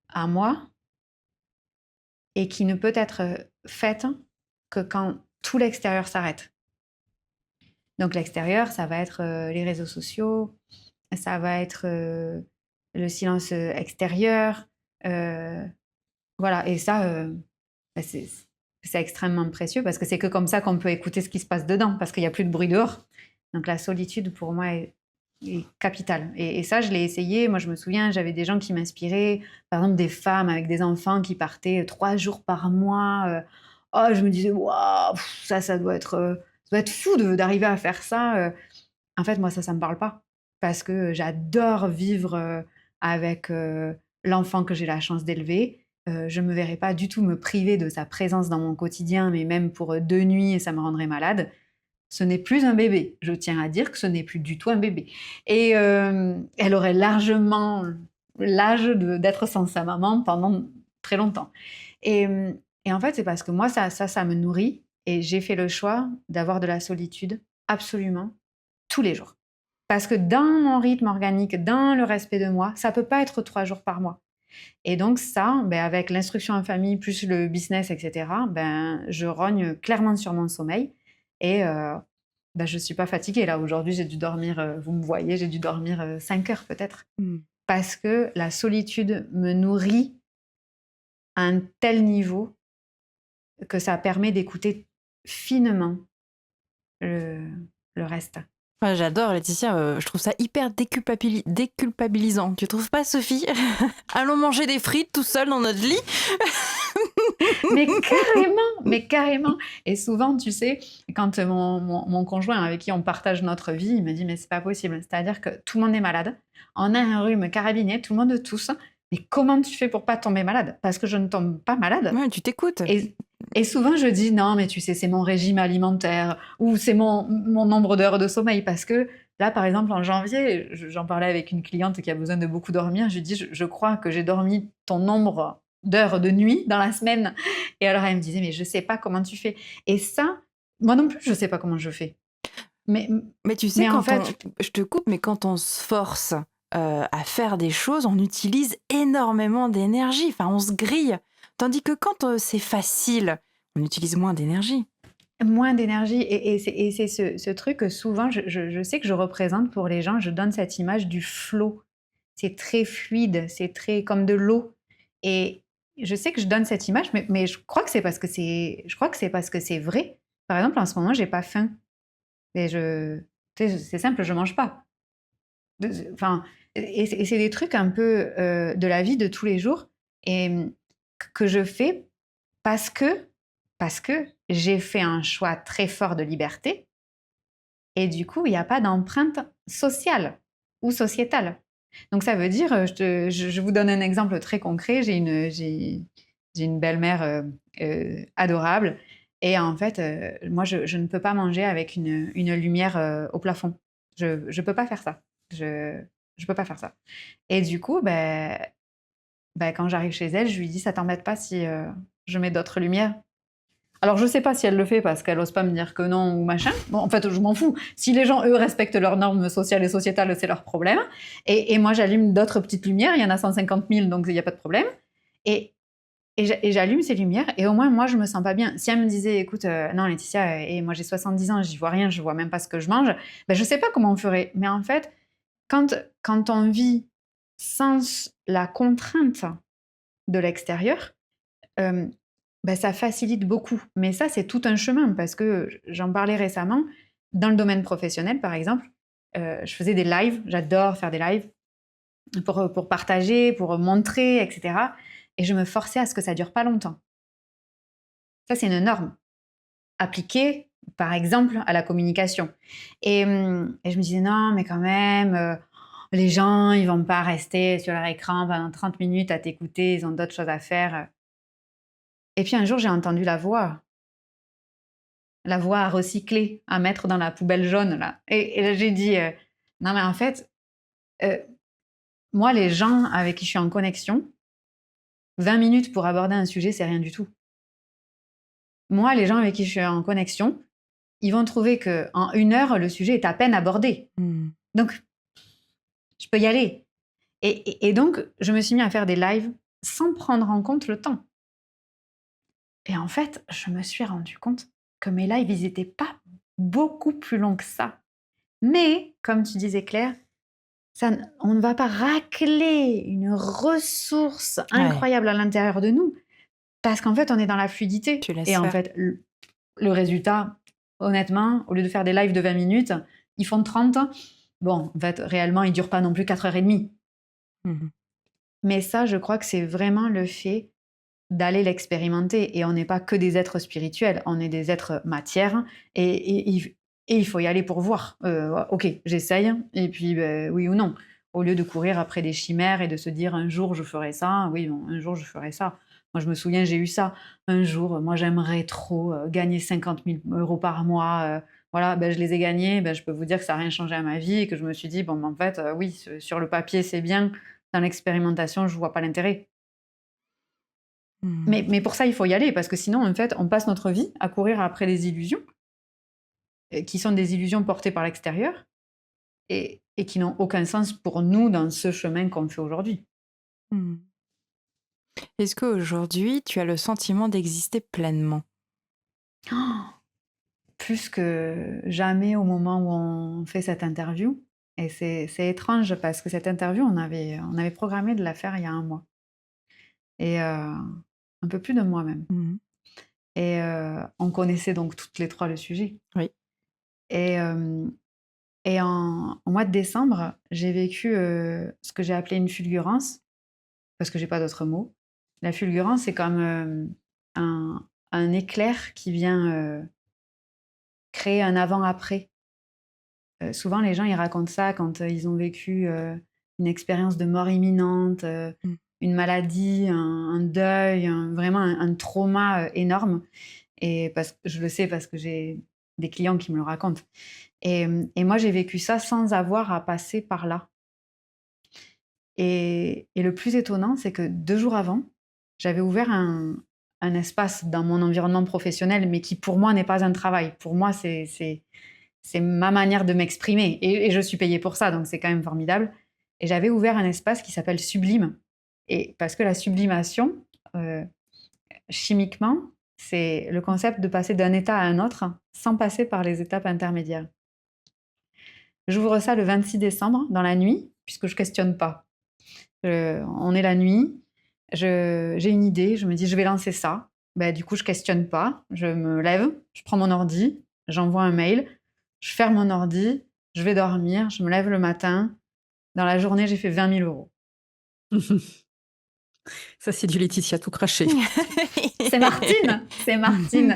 à moi et qui ne peut être faite que quand tout l'extérieur s'arrête. Donc l'extérieur, ça va être les réseaux sociaux, ça va être le silence extérieur. Voilà, et ça, bah, c'est extrêmement précieux parce que c'est que comme ça qu'on peut écouter ce qui se passe dedans, parce qu'il n'y a plus de bruit dehors. Donc la solitude, pour moi, est capitale. Et ça, je l'ai essayé. Moi, je me souviens, j'avais des gens qui m'inspiraient. Par exemple, des femmes avec des enfants qui partaient 3 jours par mois. Oh, je me disais, waouh, ça doit être fou d'arriver à faire ça. En fait, moi, ça me parle pas. Parce que j'adore vivre avec l'enfant que j'ai la chance d'élever. Je me verrais pas du tout me priver de sa présence dans mon quotidien, mais même pour 2 nuits, ça me rendrait malade. Ce n'est plus un bébé. Je tiens à dire que ce n'est plus du tout un bébé. Et elle aurait largement l'âge d'être sans sa maman pendant très longtemps. Et, et en fait, c'est parce que moi, ça me nourrit. Et j'ai fait le choix d'avoir de la solitude absolument tous les jours. Parce que dans mon rythme organique, dans le respect de moi, ça peut pas être 3 jours par mois. Et donc ça, ben, avec l'instruction en famille, plus le business, etc., ben, je rogne clairement sur mon sommeil. Et ben, je ne suis pas fatiguée. Là, aujourd'hui, j'ai dû dormir, vous me voyez, j'ai dû dormir 5 heures peut-être. Parce que la solitude me nourrit à un tel niveau que ça permet d'écouter finement le reste. Ouais, j'adore, Laetitia. Je trouve ça hyper déculpabilisant. Tu trouves pas, Sophie? Allons manger des frites tout seul dans notre lit. Mais carrément. Et souvent, tu sais, quand mon conjoint avec qui on partage notre vie, il me dit, mais c'est pas possible. C'est-à-dire que tout le monde est malade. On a un rhume carabiné, tout le monde tousse. Mais comment tu fais pour pas tomber malade? Parce que je ne tombe pas malade. Ouais, tu t'écoutes. Et souvent, je dis, non, mais tu sais, c'est mon régime alimentaire ou c'est mon nombre d'heures de sommeil. Parce que là, par exemple, en janvier, j'en parlais avec une cliente qui a besoin de beaucoup dormir. Je lui dis, je crois que j'ai dormi ton nombre d'heures de nuit dans la semaine. Et alors, elle me disait, mais je sais pas comment tu fais. Et ça, moi non plus, je sais pas comment je fais. Mais tu sais, mais en fait, je te coupe, mais quand on se force à faire des choses, on utilise énormément d'énergie. Enfin, on se grille. Tandis que quand c'est facile, on utilise moins d'énergie. Moins d'énergie. Et c'est ce truc que souvent, je sais que je représente pour les gens, je donne cette image du flow. C'est très fluide, c'est très comme de l'eau. Et je sais que je donne cette image, mais je crois que c'est parce que c'est vrai. Par exemple, en ce moment, j'ai pas faim. Et c'est simple, je mange pas. Enfin, et c'est des trucs un peu de la vie de tous les jours et que je fais parce que j'ai fait un choix très fort de liberté et du coup, il n'y a pas d'empreinte sociale ou sociétale. Donc ça veut dire, je vous donne un exemple très concret, j'ai une belle-mère adorable et en fait, moi, je ne peux pas manger avec une lumière au plafond. Je ne peux pas faire ça. Je peux pas faire ça. Et du coup, quand j'arrive chez elle, je lui dis, ça t'embête pas si je mets d'autres lumières? Alors, je sais pas si elle le fait parce qu'elle ose pas me dire que non ou machin. Bon, en fait, je m'en fous. Si les gens, eux, respectent leurs normes sociales et sociétales, c'est leur problème. Et moi, j'allume d'autres petites lumières. Il y en a 150 000, donc il n'y a pas de problème. Et j'allume ces lumières et au moins, moi, je me sens pas bien. Si elle me disait, écoute, non, Laetitia, et moi, j'ai 70 ans, j'y vois rien, je vois même pas ce que je mange, je sais pas comment on ferait. Mais en fait, quand on vit sans la contrainte de l'extérieur, ça facilite beaucoup. Mais ça, c'est tout un chemin parce que j'en parlais récemment. Dans le domaine professionnel, par exemple, je faisais des lives. J'adore faire des lives pour partager, pour montrer, etc. Et je me forçais à ce que ça dure pas longtemps. Ça, c'est une norme appliquée, par exemple, à la communication. Et je me disais, non, mais quand même, les gens, ils vont pas rester sur leur écran pendant 30 minutes à t'écouter, ils ont d'autres choses à faire. Et puis un jour, j'ai entendu la voix à recycler, à mettre dans la poubelle jaune, là. Et là, j'ai dit, non, mais en fait, moi, les gens avec qui je suis en connexion, 20 minutes pour aborder un sujet, c'est rien du tout. Moi, les gens avec qui je suis en connexion, ils vont trouver qu'en 1 heure, le sujet est à peine abordé. Donc, je peux y aller. Et donc, je me suis mis à faire des lives sans prendre en compte le temps. Et en fait, je me suis rendu compte que mes lives, ils n'étaient pas beaucoup plus longs que ça. Mais, comme tu disais Claire, on ne va pas racler une ressource Ouais, incroyable à l'intérieur de nous, parce qu'en fait, on est dans la fluidité. tu laisses Et en faire. fait, le résultat, honnêtement, au lieu de faire des lives de 20 minutes, ils font 30. Bon, en fait, réellement, ils ne durent pas non plus 4h30. Mhm. Mais ça, je crois que c'est vraiment le fait d'aller l'expérimenter. Et on n'est pas que des êtres spirituels, on est des êtres matière. Et il faut y aller pour voir. Ok, j'essaye, et puis oui ou non. Au lieu de courir après des chimères et de se dire un jour je ferai ça, oui, non, un jour je ferai ça. Moi, je me souviens, j'ai eu ça. Un jour, moi, j'aimerais trop gagner 50 000 euros par mois. Voilà, ben, je les ai gagnés. Ben, je peux vous dire que ça n'a rien changé à ma vie et que je me suis dit, bon, ben, en fait, oui, sur le papier, c'est bien. Dans l'expérimentation, je ne vois pas l'intérêt. Mhm. Mais pour ça, il faut y aller, parce que sinon, en fait, on passe notre vie à courir après des illusions, qui sont des illusions portées par l'extérieur, et qui n'ont aucun sens pour nous dans ce chemin qu'on fait aujourd'hui. Mhm. Est-ce qu'aujourd'hui, tu as le sentiment d'exister pleinement? Oh, plus que jamais au moment où on fait cette interview. Et c'est étrange, parce que cette interview, on avait programmé de la faire il y a un mois. Et un peu plus de mois même. Mhm. Et on connaissait donc toutes les trois le sujet. Oui. Et en mois de décembre, j'ai vécu ce que j'ai appelé une fulgurance, parce que j'ai pas d'autre mot. La fulgurance, c'est comme un éclair qui vient créer un avant-après. Souvent, les gens, ils racontent ça quand ils ont vécu une expérience de mort imminente, Mm. une maladie, un deuil, vraiment un trauma énorme. Et parce que je le sais, parce que j'ai des clients qui me le racontent. Et moi, j'ai vécu ça sans avoir à passer par là. Et le plus étonnant, c'est que 2 jours avant, j'avais ouvert un espace dans mon environnement professionnel, mais qui pour moi n'est pas un travail. Pour moi, c'est ma manière de m'exprimer. Et je suis payée pour ça, donc c'est quand même formidable. Et j'avais ouvert un espace qui s'appelle Sublime. Et parce que la sublimation, euh, chimiquement, c'est le concept de passer d'un état à un autre sans passer par les étapes intermédiaires. J'ouvre ça le 26 décembre, dans la nuit, puisque je questionne pas. On est la nuit, j'ai une idée, je me dis je vais lancer ça. Ben, du coup, je questionne pas, je me lève, je prends mon ordi, j'envoie un mail, je ferme mon ordi, je vais dormir, je me lève le matin. Dans la journée, j'ai fait 20 000 euros. Ça, c'est du Laetitia tout craché. C'est Martine, c'est Martine.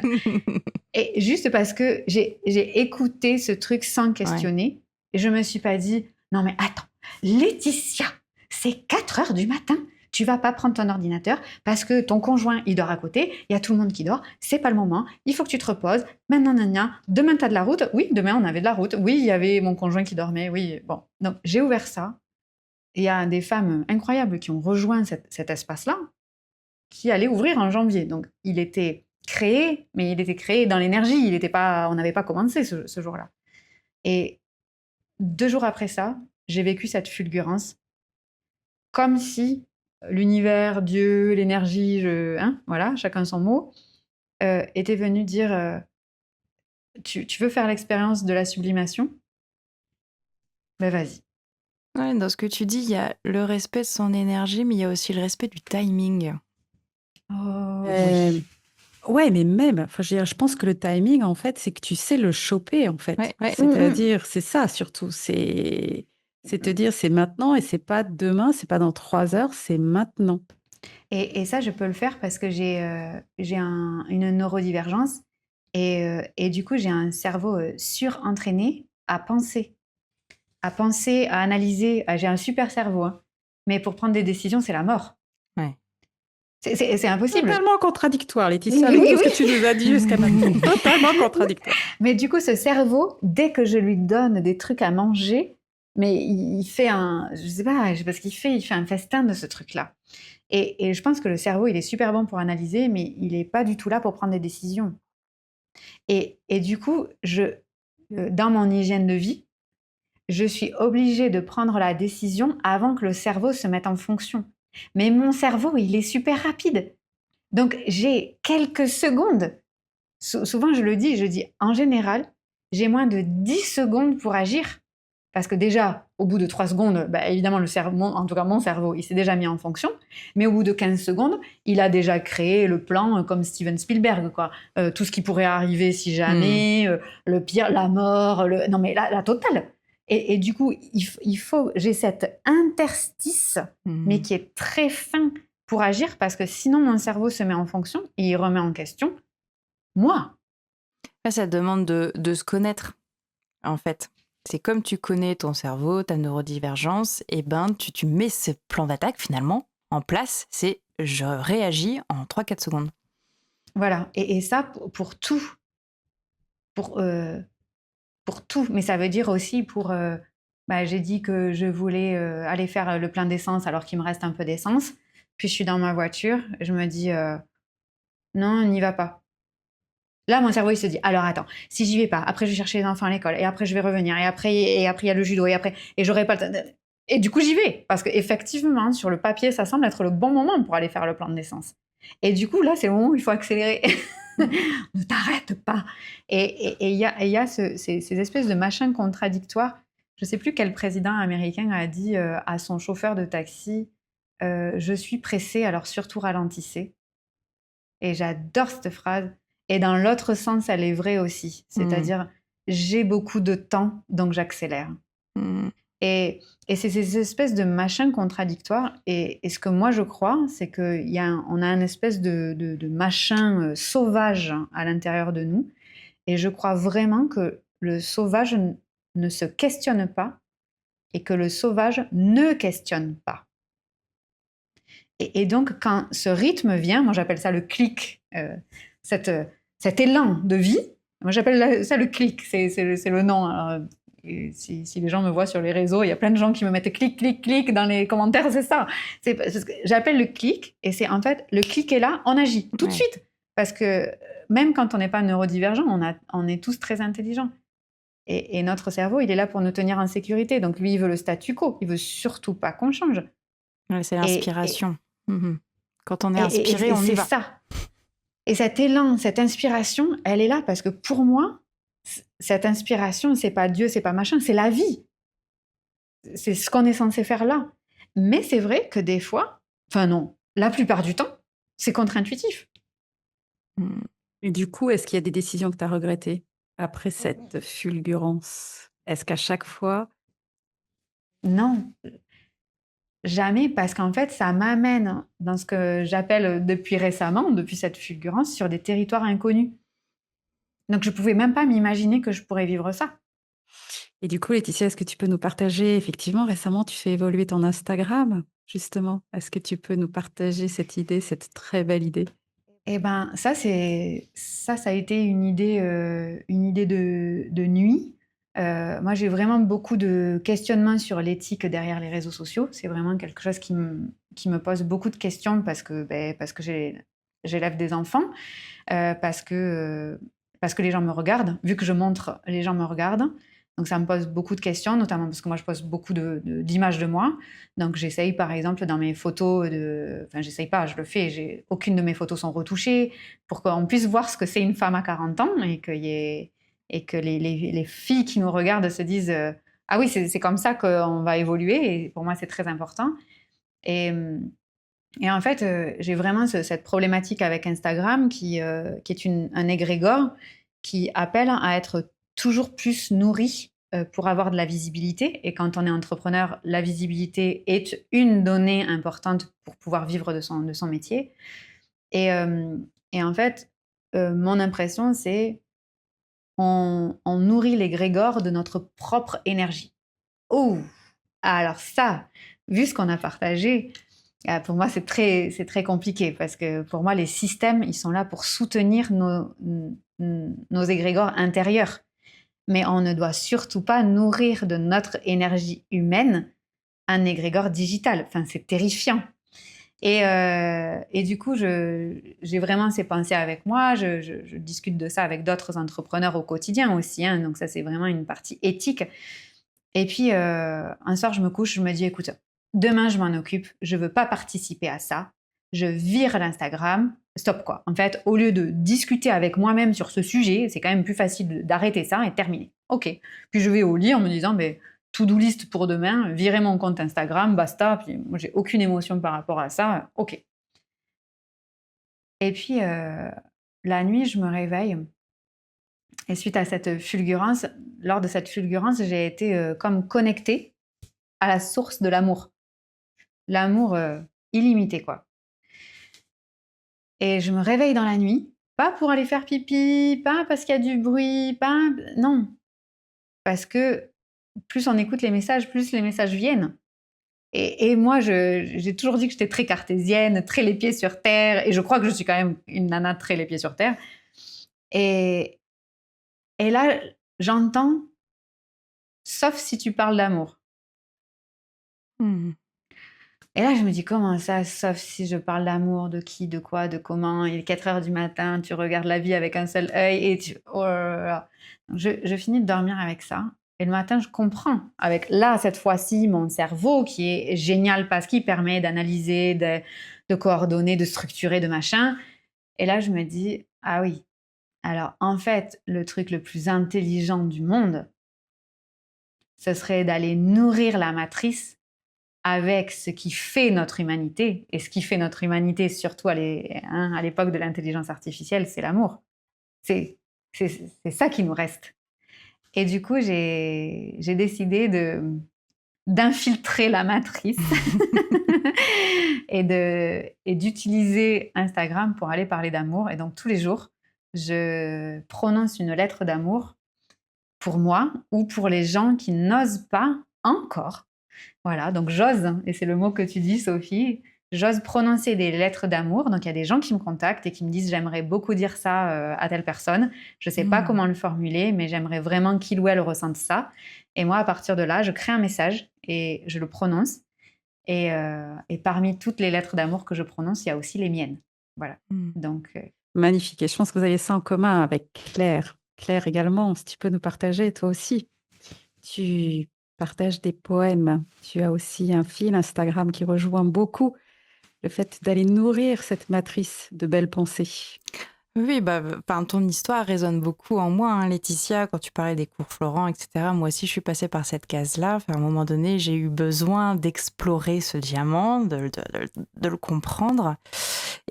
Et juste parce que j'ai écouté ce truc sans questionner, et je me suis pas dit, non mais attends, Laetitia, c'est 4h du matin, tu vas pas prendre ton ordinateur parce que ton conjoint, il dort à côté, il y a tout le monde qui dort, c'est pas le moment, il faut que tu te reposes, maintenant, demain t'as de la route, oui, demain on avait de la route, oui, il y avait mon conjoint qui dormait, oui, bon. Donc j'ai ouvert ça, et il y a des femmes incroyables qui ont rejoint cet espace-là, qui allait ouvrir en janvier. Donc il était créé, mais il était créé dans l'énergie, on n'avait pas commencé ce jour-là. Et 2 jours après ça, j'ai vécu cette fulgurance, comme si l'univers, Dieu, l'énergie, voilà, chacun son mot, était venu dire tu veux faire l'expérience de la sublimation? Ben vas-y. Ouais, dans ce que tu dis, il y a le respect de son énergie, mais il y a aussi le respect du timing. Oh oui. oui. Ouais, mais même, enfin, je pense que le timing, en fait, c'est que tu sais le choper, en fait. Ouais, ouais. C'est-à-dire, c'est ça surtout. C'est te dire, c'est maintenant et c'est pas demain, c'est pas dans 3 heures, c'est maintenant. Et ça, je peux le faire parce que j'ai une neurodivergence, et du coup, j'ai un cerveau surentraîné à penser, à analyser. J'ai un super cerveau, hein. Mais pour prendre des décisions, c'est la mort. Ouais. C'est impossible. Totalement contradictoire, Laetitia, Oui, avec tout ce oui. que tu nous as dit jusqu'à maintenant. Totalement contradictoire. Mais du coup, ce cerveau, dès que je lui donne des trucs à manger, mais il fait je sais pas ce qu'il fait, il fait un festin de ce truc-là. Et je pense que le cerveau, il est super bon pour analyser, mais il n'est pas du tout là pour prendre des décisions. Et du coup, dans mon hygiène de vie, je suis obligée de prendre la décision avant que le cerveau se mette en fonction. Mais mon cerveau, il est super rapide. Donc, j'ai quelques secondes. Souvent, je dis, en général, j'ai moins de 10 secondes pour agir. Parce que déjà, au bout de 3 secondes, bah, évidemment, le cerveau, en tout cas mon cerveau, il s'est déjà mis en fonction. Mais au bout de 15 secondes, il a déjà créé le plan comme Steven Spielberg, quoi. Tout ce qui pourrait arriver si jamais, le pire, la mort, non mais la totale. Et du coup, j'ai cet interstice, mais qui est très fin pour agir, parce que sinon mon cerveau se met en fonction et il remet en question moi. Ça demande de se connaître, en fait. C'est comme tu connais ton cerveau, ta neurodivergence, et ben tu mets ce plan d'attaque finalement en place, c'est je réagis en 3-4 secondes. Voilà, et ça pour tout. Pour tout, mais ça veut dire aussi j'ai dit que je voulais aller faire le plein d'essence alors qu'il me reste un peu d'essence. Puis je suis dans ma voiture, je me dis non, on n'y va pas. Là, mon cerveau, il se dit, alors attends, si j'y vais pas, après je vais chercher les enfants à l'école, et après je vais revenir, et après il y a le judo, et j'aurai pas le temps. Et du coup, j'y vais, parce qu'effectivement, sur le papier, ça semble être le bon moment pour aller faire le plein d'essence. Et du coup, là, c'est le moment où il faut accélérer. Ne t'arrête pas. Et il y a ces espèces de machins contradictoires. Je sais plus quel président américain a dit à son chauffeur de taxi, je suis pressé, alors surtout ralentissez. Et j'adore cette phrase. Et dans l'autre sens, elle est vraie aussi. C'est-à-dire, j'ai beaucoup de temps, donc j'accélère. Et c'est ces espèces de machins contradictoires. Et ce que moi, je crois, c'est qu'on a une espèce de machin sauvage à l'intérieur de nous. Et je crois vraiment que le sauvage ne se questionne pas et que le sauvage ne questionne pas. Et donc, quand ce rythme vient, moi j'appelle ça le clic, cet élan de vie, moi j'appelle ça le clic, c'est le nom. Alors, si les gens me voient sur les réseaux, il y a plein de gens qui me mettent clic, clic, clic dans les commentaires, c'est ça. J'appelle le clic, et c'est en fait, le clic est là, on agit tout de suite. Parce que même quand on n'est pas neurodivergent, on est tous très intelligents. Et notre cerveau, il est là pour nous tenir en sécurité. Donc lui, il veut le statu quo, il veut surtout pas qu'on change. Ouais, c'est l'inspiration. Quand on est inspiré, on y va. C'est ça. Et cet élan, cette inspiration, elle est là parce que pour moi, cette inspiration, c'est pas Dieu, c'est pas machin, c'est la vie. C'est ce qu'on est censé faire là. Mais c'est vrai que des fois, enfin non, la plupart du temps, c'est contre-intuitif. Et du coup, est-ce qu'il y a des décisions que tu as regrettées après cette fulgurance? Est-ce qu'à chaque fois... Non, jamais, parce qu'en fait, ça m'amène dans ce que j'appelle depuis récemment, depuis cette fulgurance, sur des territoires inconnus. Donc, je ne pouvais même pas m'imaginer que je pourrais vivre ça. Et du coup, Laetitia, est-ce que tu peux nous partager, effectivement, récemment, tu fais évoluer ton Instagram, justement. Est-ce que tu peux nous partager cette idée, cette très belle idée? Eh ben, ça a été une idée de nuit. Moi, j'ai vraiment beaucoup de questionnements sur l'éthique derrière les réseaux sociaux. C'est vraiment quelque chose qui me pose beaucoup de questions parce que j'élève des enfants, parce que les gens me regardent. Vu que je montre, les gens me regardent. Donc, ça me pose beaucoup de questions, notamment parce que moi, je pose beaucoup d'images de moi. Donc, j'essaye, par exemple, dans mes photos, j'essaye pas, je le fais. Aucune de mes photos sont retouchées pour qu'on puisse voir ce que c'est une femme à 40 ans et que les filles qui nous regardent se disent ah oui, c'est comme ça qu'on va évoluer. Et pour moi, c'est très important. Et en fait, j'ai vraiment cette problématique avec Instagram qui est un égrégore qui appelle à être toujours plus nourri pour avoir de la visibilité. Et quand on est entrepreneur, la visibilité est une donnée importante pour pouvoir vivre de son métier. Et en fait, mon impression, c'est on nourrit l'égrégore de notre propre énergie. Oh, alors ça, vu ce qu'on a partagé, pour moi, c'est très compliqué parce que pour moi, les systèmes, ils sont là pour soutenir nos égrégores intérieurs. Mais on ne doit surtout pas nourrir de notre énergie humaine un égrégore digital. Enfin, c'est terrifiant. Et du coup, j'ai vraiment ces pensées avec moi. Je discute de ça avec d'autres entrepreneurs au quotidien aussi. Hein, donc ça, c'est vraiment une partie éthique. Et puis, un soir, je me couche, je me dis, écoute, demain, je m'en occupe. Je ne veux pas participer à ça. je vire l'Instagram, stop quoi. En fait, au lieu de discuter avec moi-même sur ce sujet, c'est quand même plus facile d'arrêter ça et de terminer. Ok. Puis je vais au lit en me disant, mais to-do list pour demain, virer mon compte Instagram, basta. Puis moi, j'ai aucune émotion par rapport à ça. Ok. Et puis, la nuit, je me réveille. Et suite à cette fulgurance, lors de cette fulgurance, j'ai été comme connectée à la source de l'amour. L'amour illimité, quoi. Et je me réveille dans la nuit, pas pour aller faire pipi, pas parce qu'il y a du bruit, pas... Non. Parce que plus on écoute les messages, plus les messages viennent. Et moi, j'ai toujours dit que j'étais très cartésienne, très les pieds sur terre. Et je crois que je suis quand même une nana très les pieds sur terre. Et là, j'entends, sauf si tu parles d'amour. Et là, je me dis, comment ça, sauf si je parle d'amour, de qui, de quoi, de comment. Il est 4h du matin, tu regardes la vie avec un seul œil et tu... Oh là là. Je finis de dormir avec ça. Et le matin, je comprends, avec là, cette fois-ci, mon cerveau qui est génial parce qu'il permet d'analyser, de coordonner, de structurer, de machin. Et là, je me dis, ah oui, alors en fait, le truc le plus intelligent du monde, ce serait d'aller nourrir la matrice avec ce qui fait notre humanité. Et ce qui fait notre humanité, surtout à l'époque de l'intelligence artificielle, c'est l'amour. C'est ça qui nous reste. Et du coup, j'ai décidé d'infiltrer la matrice et d'utiliser Instagram pour aller parler d'amour. Et donc, tous les jours, je prononce une lettre d'amour pour moi ou pour les gens qui n'osent pas encore. Voilà, donc j'ose, et c'est le mot que tu dis, Sophie, j'ose prononcer des lettres d'amour. Donc il y a des gens qui me contactent et qui me disent, j'aimerais beaucoup dire ça à telle personne. Je ne sais pas comment le formuler, mais j'aimerais vraiment qu'il ou elle ressente ça. Et moi, à partir de là, je crée un message et je le prononce. Et parmi toutes les lettres d'amour que je prononce, il y a aussi les miennes. Voilà. Donc, magnifique. Et je pense que vous avez ça en commun avec Claire. Claire également, si tu peux nous partager, toi aussi. Tu partages des poèmes. Tu as aussi un fil Instagram qui rejoint beaucoup le fait d'aller nourrir cette matrice de belles pensées. Oui, ton histoire résonne beaucoup en moi, hein, Laetitia, quand tu parlais des cours Florent, etc. Moi aussi, je suis passée par cette case-là. À un moment donné, j'ai eu besoin d'explorer ce diamant, de le comprendre.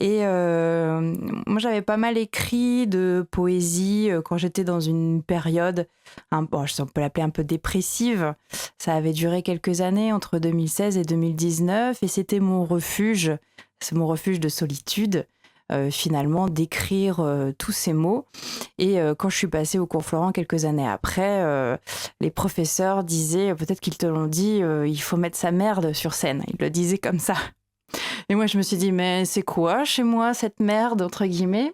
Et moi, j'avais pas mal écrit de poésie quand j'étais dans une période, on peut l'appeler un peu dépressive. Ça avait duré quelques années, entre 2016 et 2019, et c'était mon refuge. C'est mon refuge de solitude. Finalement d'écrire tous ces mots. Et quand je suis passée au cours Florent quelques années après, les professeurs disaient, peut-être qu'ils te l'ont dit, il faut mettre sa merde sur scène. Ils le disaient comme ça. Et moi, je me suis dit, mais c'est quoi chez moi cette merde, entre guillemets ?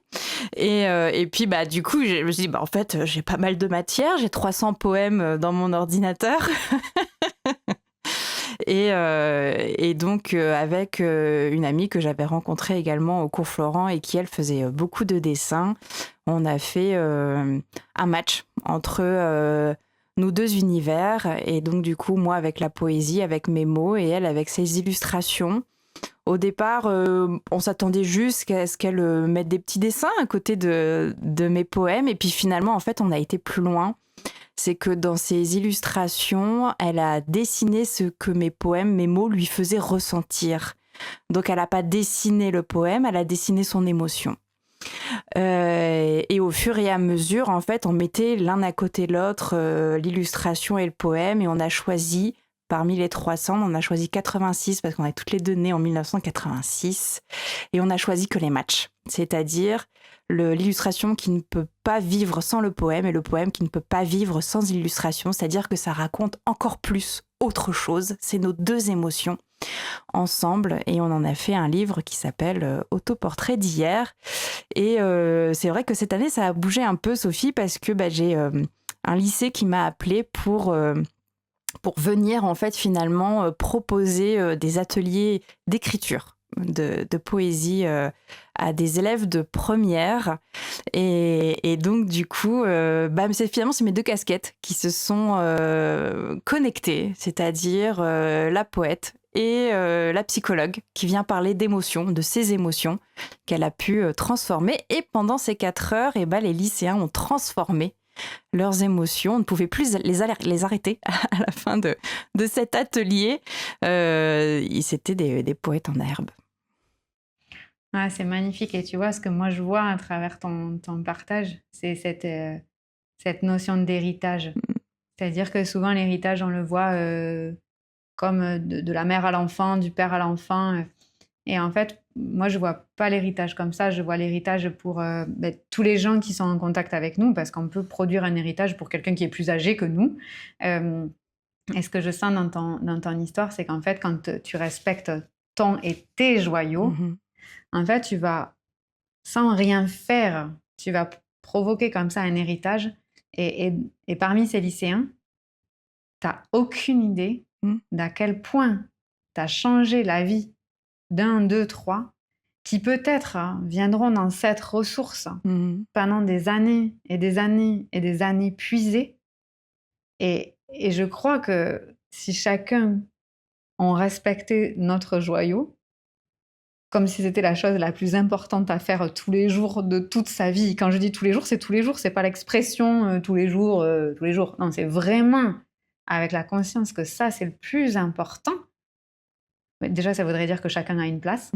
Et puis, du coup, je me suis dit, en fait, j'ai pas mal de matière, j'ai 300 poèmes dans mon ordinateur. Et donc, avec une amie que j'avais rencontrée également au cours Florent et qui, elle, faisait beaucoup de dessins, on a fait un match entre nous deux univers. Et donc, du coup, moi avec la poésie, avec mes mots, et elle avec ses illustrations. Au départ, on s'attendait juste à ce qu'elle mette des petits dessins à côté de mes poèmes. Et puis finalement, en fait, on a été plus loin. C'est que dans ses illustrations, elle a dessiné ce que mes poèmes, mes mots lui faisaient ressentir. Donc, elle n'a pas dessiné le poème, elle a dessiné son émotion. Et au fur et à mesure, en fait, on mettait l'un à côté de l'autre l'illustration et le poème, et on a choisi, parmi les 300, on a choisi 86 parce qu'on est toutes les deux nées en 1986, et on a choisi que les matchs, c'est-à-dire l'illustration qui ne peut pas vivre sans le poème et le poème qui ne peut pas vivre sans illustration, c'est-à-dire que ça raconte encore plus autre chose. C'est nos deux émotions ensemble, et on en a fait un livre qui s'appelle Autoportrait d'hier. Et c'est vrai que cette année, ça a bougé un peu, Sophie, parce que j'ai un lycée qui m'a appelée pour venir en fait finalement proposer des ateliers d'écriture, de poésie à des élèves de première. Et donc du coup, c'est mes deux casquettes qui se sont connectées, c'est-à-dire la poète et la psychologue qui vient parler d'émotions, de ses émotions qu'elle a pu transformer. Et pendant ces 4 heures, les lycéens ont transformé leurs émotions. On ne pouvait plus les arrêter à la fin de cet atelier. C'était des poètes en herbe. Ah, c'est magnifique. Et tu vois, ce que moi je vois à travers ton partage, c'est cette notion d'héritage. C'est-à-dire que souvent, l'héritage, on le voit comme de la mère à l'enfant, du père à l'enfant. Et en fait, moi, je vois pas l'héritage comme ça. Je vois l'héritage pour tous les gens qui sont en contact avec nous, parce qu'on peut produire un héritage pour quelqu'un qui est plus âgé que nous. Et ce que je sens dans ton histoire, c'est qu'en fait, quand tu respectes ton et tes joyaux, en fait, tu vas, sans rien faire, tu vas provoquer comme ça un héritage. Et parmi ces lycéens, tu n'as aucune idée d'à quel point tu as changé la vie d'un, deux, trois, qui peut-être viendront dans cette ressource pendant des années et des années et des années puisées. Et je crois que si chacun on respectait notre joyau, comme si c'était la chose la plus importante à faire tous les jours de toute sa vie. Quand je dis tous les jours, c'est pas l'expression tous les jours. Non, c'est vraiment avec la conscience que ça, c'est le plus important. Mais déjà, ça voudrait dire que chacun a une place.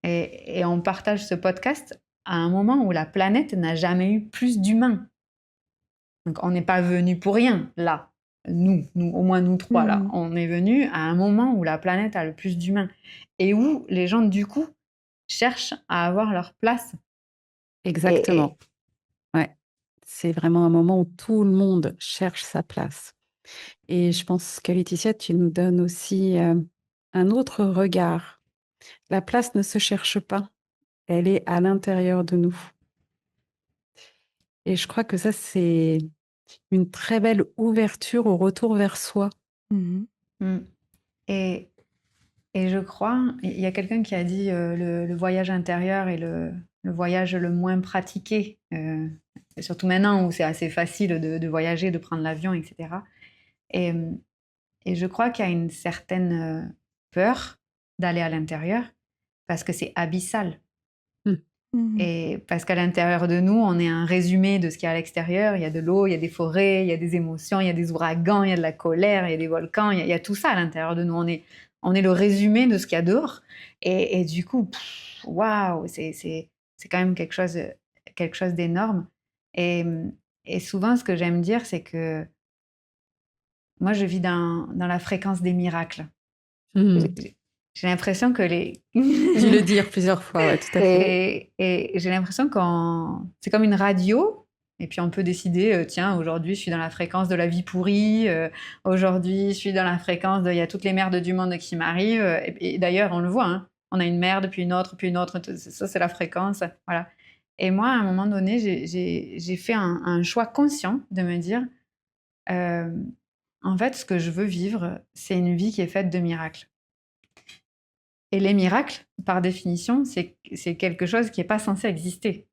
Et on partage ce podcast à un moment où la planète n'a jamais eu plus d'humains. Donc, on n'est pas venu pour rien, là. Nous, au moins nous trois, là. On est venu à un moment où la planète a le plus d'humains. Et où les gens, du coup, cherchent à avoir leur place. Exactement. Ouais. C'est vraiment un moment où tout le monde cherche sa place. Et je pense que Laetitia, tu nous donnes aussi un autre regard. La place ne se cherche pas. Elle est à l'intérieur de nous. Et je crois que ça, c'est une très belle ouverture au retour vers soi. Et je crois, il y a quelqu'un qui a dit le voyage intérieur est le voyage le moins pratiqué, surtout maintenant où c'est assez facile de voyager, de prendre l'avion, etc. Et je crois qu'il y a une certaine peur d'aller à l'intérieur parce que c'est abyssal. Et parce qu'à l'intérieur de nous, on est un résumé de ce qu'il y a à l'extérieur. Il y a de l'eau, il y a des forêts, il y a des émotions, il y a des ouragans, il y a de la colère, il y a des volcans, il y a tout ça à l'intérieur de nous. On est le résumé de ce qu'il y a dehors. Et du coup, waouh, c'est quand même quelque chose d'énorme. Et souvent, ce que j'aime dire, c'est que moi, je vis dans la fréquence des miracles. J'ai l'impression que Dû le dire plusieurs fois, ouais, tout à fait. Et j'ai l'impression c'est comme une radio. Et puis on peut décider, tiens, aujourd'hui je suis dans la fréquence de la vie pourrie, aujourd'hui je suis dans la fréquence de il y a toutes les merdes du monde qui m'arrivent. Et d'ailleurs, on le voit, hein, on a une merde, puis une autre, ça c'est la fréquence. Voilà. Et moi, à un moment donné, j'ai fait un choix conscient de me dire, en fait, ce que je veux vivre, c'est une vie qui est faite de miracles. Et les miracles, par définition, c'est quelque chose qui n'est pas censé exister.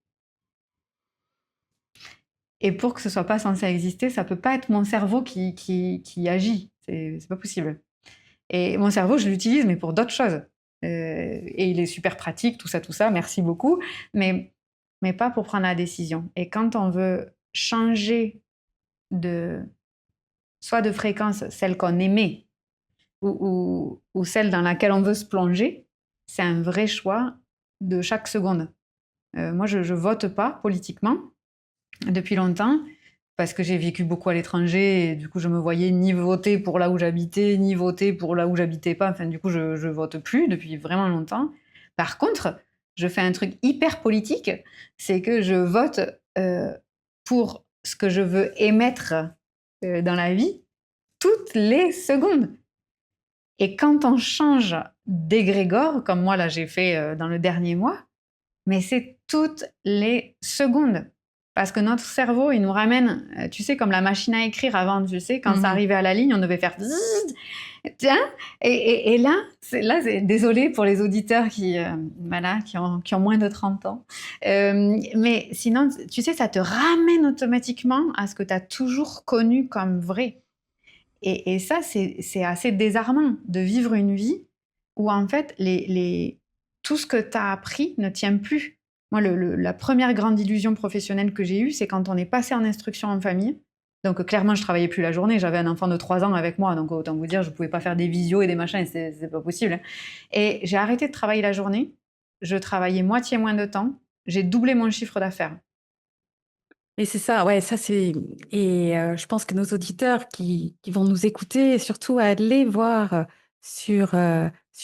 Et pour que ce soit pas censé exister, ça peut pas être mon cerveau qui agit. C'est pas possible. Et mon cerveau, je l'utilise, mais pour d'autres choses. Et il est super pratique, tout ça, merci beaucoup. Mais pas pour prendre la décision. Et quand on veut changer soit de fréquence, celle qu'on aimait, ou celle dans laquelle on veut se plonger, c'est un vrai choix de chaque seconde. Moi, je vote pas politiquement depuis longtemps parce que j'ai vécu beaucoup à l'étranger et du coup, je me voyais ni voter pour là où j'habitais, ni voter pour là où j'habitais pas. Enfin, du coup, je vote plus depuis vraiment longtemps. Par contre, je fais un truc hyper politique, c'est que je vote pour ce que je veux émettre dans la vie toutes les secondes. Et quand on change d'égrégore, comme moi là j'ai fait dans le dernier mois, mais c'est toutes les secondes. Parce que notre cerveau, il nous ramène, tu sais, comme la machine à écrire avant, tu sais, quand ça arrivait à la ligne, on devait faire tiens, et là, désolé pour les auditeurs qui ont moins de 30 ans. Mais sinon, tu sais, ça te ramène automatiquement à ce que tu as toujours connu comme vrai. Et ça, c'est assez désarmant de vivre une vie où en fait, tout ce que tu as appris ne tient plus. Moi, la première grande illusion professionnelle que j'ai eue, c'est quand on est passé en instruction en famille. Donc clairement, je travaillais plus la journée. J'avais un enfant de 3 ans avec moi. Donc autant vous dire, je pouvais pas faire des visios et des machins. C'est pas possible, hein. Et j'ai arrêté de travailler la journée. Je travaillais moitié moins de temps. J'ai doublé mon chiffre d'affaires. Et c'est ça, ouais, ça c'est. Et je pense que nos auditeurs qui vont nous écouter, surtout aller voir sur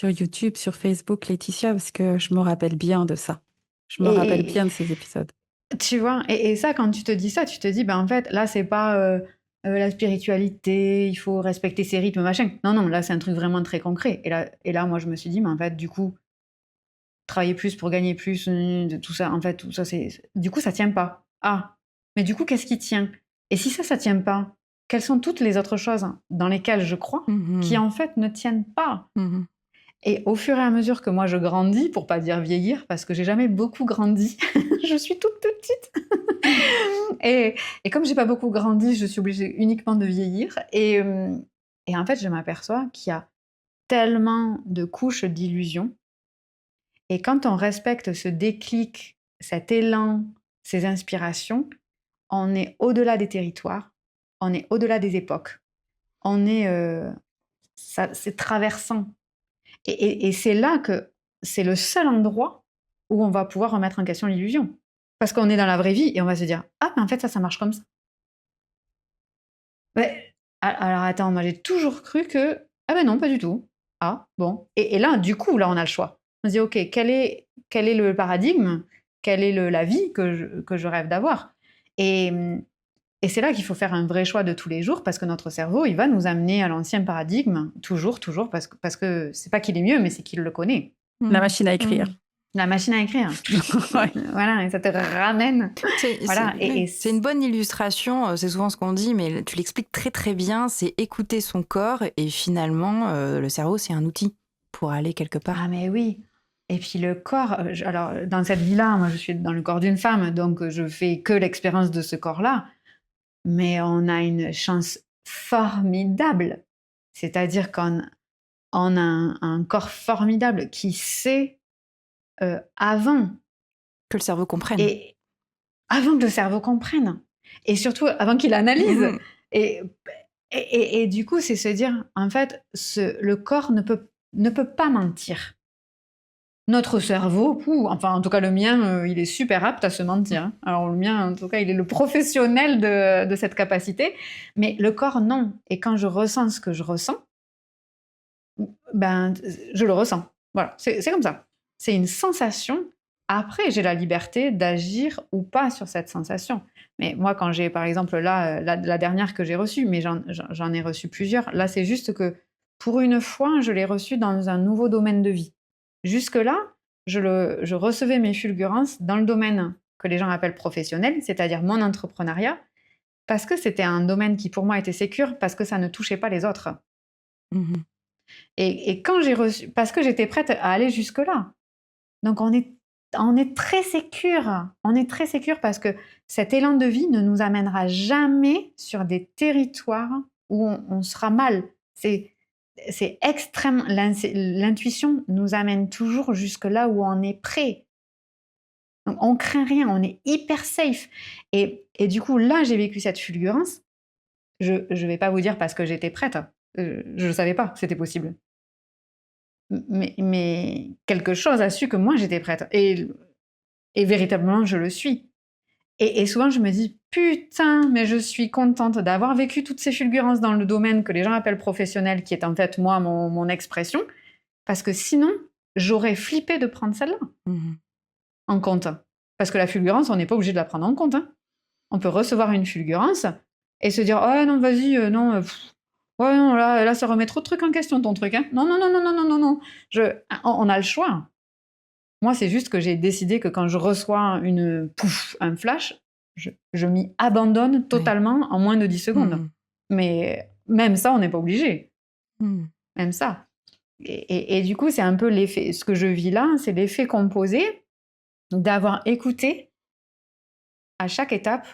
YouTube, sur Facebook, Laetitia, parce que je me rappelle bien de ça. Je me rappelle Et bien de ces épisodes. tu vois, et ça, quand tu te dis ça, tu te dis, ben en fait, là, c'est pas la spiritualité, il faut respecter ses rythmes, machin. Non, non, là, c'est un truc vraiment très concret. Et là, moi, je me suis dit, mais en fait, du coup, travailler plus pour gagner plus, tout ça, en fait, tout ça, du coup, ça tient pas. Ah, mais du coup, qu'est-ce qui tient? Et si ça tient pas, quelles sont toutes les autres choses dans lesquelles je crois qui, en fait, ne tiennent pas? Et au fur et à mesure que moi je grandis, pour pas dire vieillir, parce que j'ai jamais beaucoup grandi, je suis toute petite. et comme j'ai pas beaucoup grandi, je suis obligée uniquement de vieillir. Et en fait, je m'aperçois qu'il y a tellement de couches d'illusions. Et quand on respecte ce déclic, cet élan, ces inspirations, on est au-delà des territoires, on est au-delà des époques, on est, c'est traversant. Et c'est là que c'est le seul endroit où on va pouvoir remettre en question l'illusion. Parce qu'on est dans la vraie vie et on va se dire, ah, mais en fait, ça marche comme ça. Ouais. Alors attends, moi j'ai toujours cru que, ah ben non, pas du tout. Ah, bon. Et là, du coup, là, on a le choix. On se dit, ok, quel est le paradigme? Quelle est la vie que je rêve d'avoir? Et c'est là qu'il faut faire un vrai choix de tous les jours, parce que notre cerveau, il va nous amener à l'ancien paradigme, toujours, parce que c'est pas qu'il est mieux, mais c'est qu'il le connaît. La machine à écrire. La machine à écrire. Ouais. Voilà, et ça te ramène. Voilà, C'est une bonne illustration, c'est souvent ce qu'on dit, mais tu l'expliques très très bien, c'est écouter son corps, et finalement, le cerveau, c'est un outil pour aller quelque part. Ah mais oui. Et puis le corps, alors dans cette vie-là, moi je suis dans le corps d'une femme, donc je fais que l'expérience de ce corps-là. Mais on a une chance formidable. C'est-à-dire qu'on a un corps formidable qui sait avant. Que le cerveau comprenne. Et avant que le cerveau comprenne. Et surtout avant qu'il analyse. Et du coup, c'est se dire, en fait, le corps ne peut pas mentir. Notre cerveau, enfin en tout cas le mien, il est super apte à se mentir, hein. Alors le mien, en tout cas, il est le professionnel de cette capacité. Mais le corps, non. Et quand je ressens ce que je ressens, ben, je le ressens. Voilà, c'est comme ça. C'est une sensation. Après, j'ai la liberté d'agir ou pas sur cette sensation. Mais moi, quand j'ai, par exemple, là, la dernière que j'ai reçue, mais j'en ai reçu plusieurs, là, c'est juste que pour une fois, je l'ai reçue dans un nouveau domaine de vie. Jusque-là, je recevais mes fulgurances dans le domaine que les gens appellent professionnel, c'est-à-dire mon entrepreneuriat, parce que c'était un domaine qui pour moi était sécure, parce que ça ne touchait pas les autres. Et quand j'ai reçu, parce que j'étais prête à aller jusque-là. Donc on est très sécure. On est très sécure parce que cet élan de vie ne nous amènera jamais sur des territoires où on sera mal. C'est extrême. L'intuition nous amène toujours jusque là où on est prêt. Donc, on craint rien, on est hyper safe. Et du coup, là, j'ai vécu cette fulgurance. Je ne vais pas vous dire parce que j'étais prête. Je ne savais pas que c'était possible. Mais quelque chose a su que moi, j'étais prête. Et véritablement, je le suis. Et souvent, je me dis, putain, mais je suis contente d'avoir vécu toutes ces fulgurances dans le domaine que les gens appellent professionnel, qui est en fait, moi, mon expression. Parce que sinon, j'aurais flippé de prendre celle-là en compte. Parce que la fulgurance, on n'est pas obligé de la prendre en compte, hein. On peut recevoir une fulgurance et se dire, oh non, vas-y, non, ouais, non, là, ça remet trop de trucs en question, ton truc, hein. Non. On a le choix. Moi, c'est juste que j'ai décidé que quand je reçois un flash, je m'y abandonne totalement en moins de 10 secondes. Mais même ça, on n'est pas obligé. Même ça. Et du coup, c'est un peu l'effet. Ce que je vis là, c'est l'effet composé d'avoir écouté à chaque étape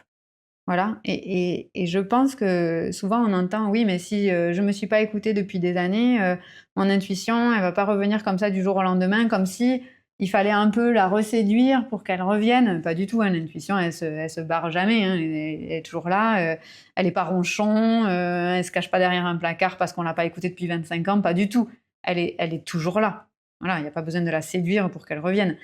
Voilà. Et je pense que souvent on entend, oui, mais si je me suis pas écoutée depuis des années, mon intuition, elle va pas revenir comme ça du jour au lendemain, comme si il fallait un peu la reséduire pour qu'elle revienne. Pas du tout, hein, l'intuition, elle se barre jamais, hein, elle est toujours là. Elle est pas ronchon, elle se cache pas derrière un placard parce qu'on l'a pas écoutée depuis 25 ans, pas du tout. Elle est toujours là. Voilà, il n'y a pas besoin de la séduire pour qu'elle revienne.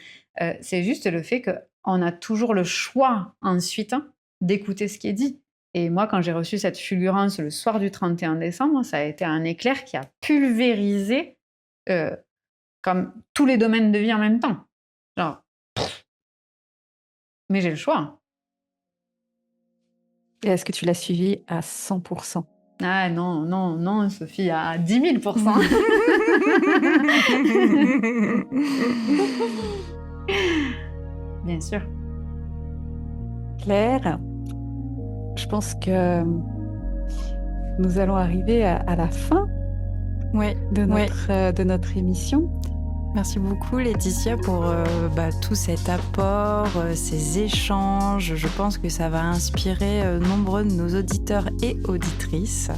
C'est juste le fait qu'on a toujours le choix ensuite, hein, d'écouter ce qui est dit. Et moi, quand j'ai reçu cette fulgurance le soir du 31 décembre, ça a été un éclair qui a pulvérisé comme tous les domaines de vie en même temps. Genre, mais j'ai le choix. Et est-ce que tu l'as suivi à 100%? Ah non, non, non, Sophie, à 10 000%. Bien sûr. Claire, je pense que nous allons arriver à la fin Ouais, de notre émission. Merci beaucoup Laetitia pour tout cet apport, ces échanges. Je pense que ça va inspirer nombreux de nos auditeurs et auditrices.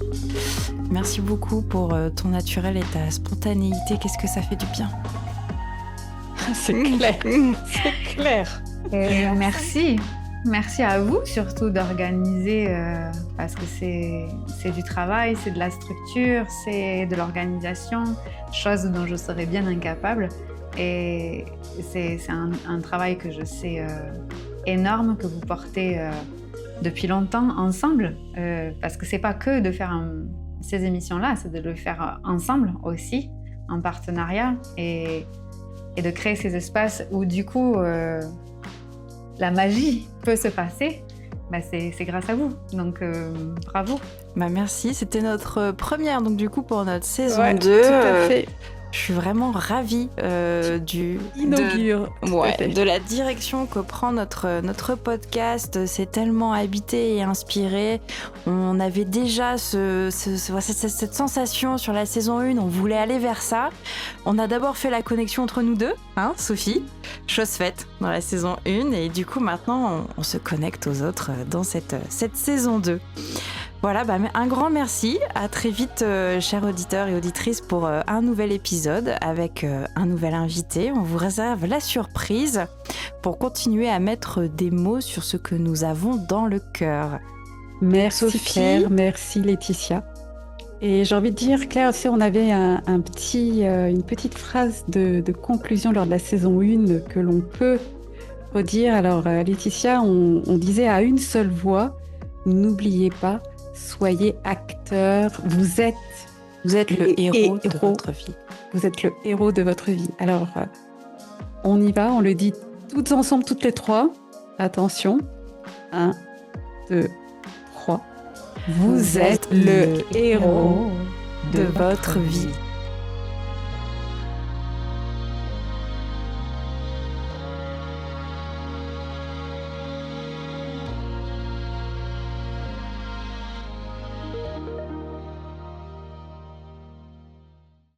Merci beaucoup pour ton naturel et ta spontanéité. Qu'est-ce que ça fait du bien. C'est clair, c'est clair. Et merci. Merci à vous surtout d'organiser, parce que c'est du travail, c'est de la structure, c'est de l'organisation, chose dont je serais bien incapable. Et c'est un travail que je sais énorme, que vous portez depuis longtemps ensemble, parce que c'est pas que de faire ces émissions-là, c'est de le faire ensemble aussi, en partenariat, et de créer ces espaces où du coup la magie peut se passer. C'est grâce à vous, donc bravo. Merci, c'était notre première donc du coup pour notre saison 2. Tout à fait. Je suis vraiment ravie de la direction que prend notre podcast. C'est tellement habité et inspiré. On avait déjà cette sensation sur la saison 1, on voulait aller vers ça. On a d'abord fait la connexion entre nous deux, hein, Sophie, chose faite dans la saison 1, et du coup maintenant on se connecte aux autres dans cette saison 2. Voilà, un grand merci. À très vite, chers auditeurs et auditrices, pour un nouvel épisode avec un nouvel invité. On vous réserve la surprise pour continuer à mettre des mots sur ce que nous avons dans le cœur. Merci Sophie. Claire, merci Laetitia. Et j'ai envie de dire, Claire, si on avait une petite phrase de conclusion lors de la saison 1 que l'on peut redire. Alors, Laetitia, on disait à une seule voix, n'oubliez pas, soyez acteur, vous êtes le héros de votre vie. Vous êtes le héros de votre vie. Alors, on y va, on le dit toutes ensemble, toutes les trois. Attention, 1, 2, 3. Vous êtes le héros de votre vie.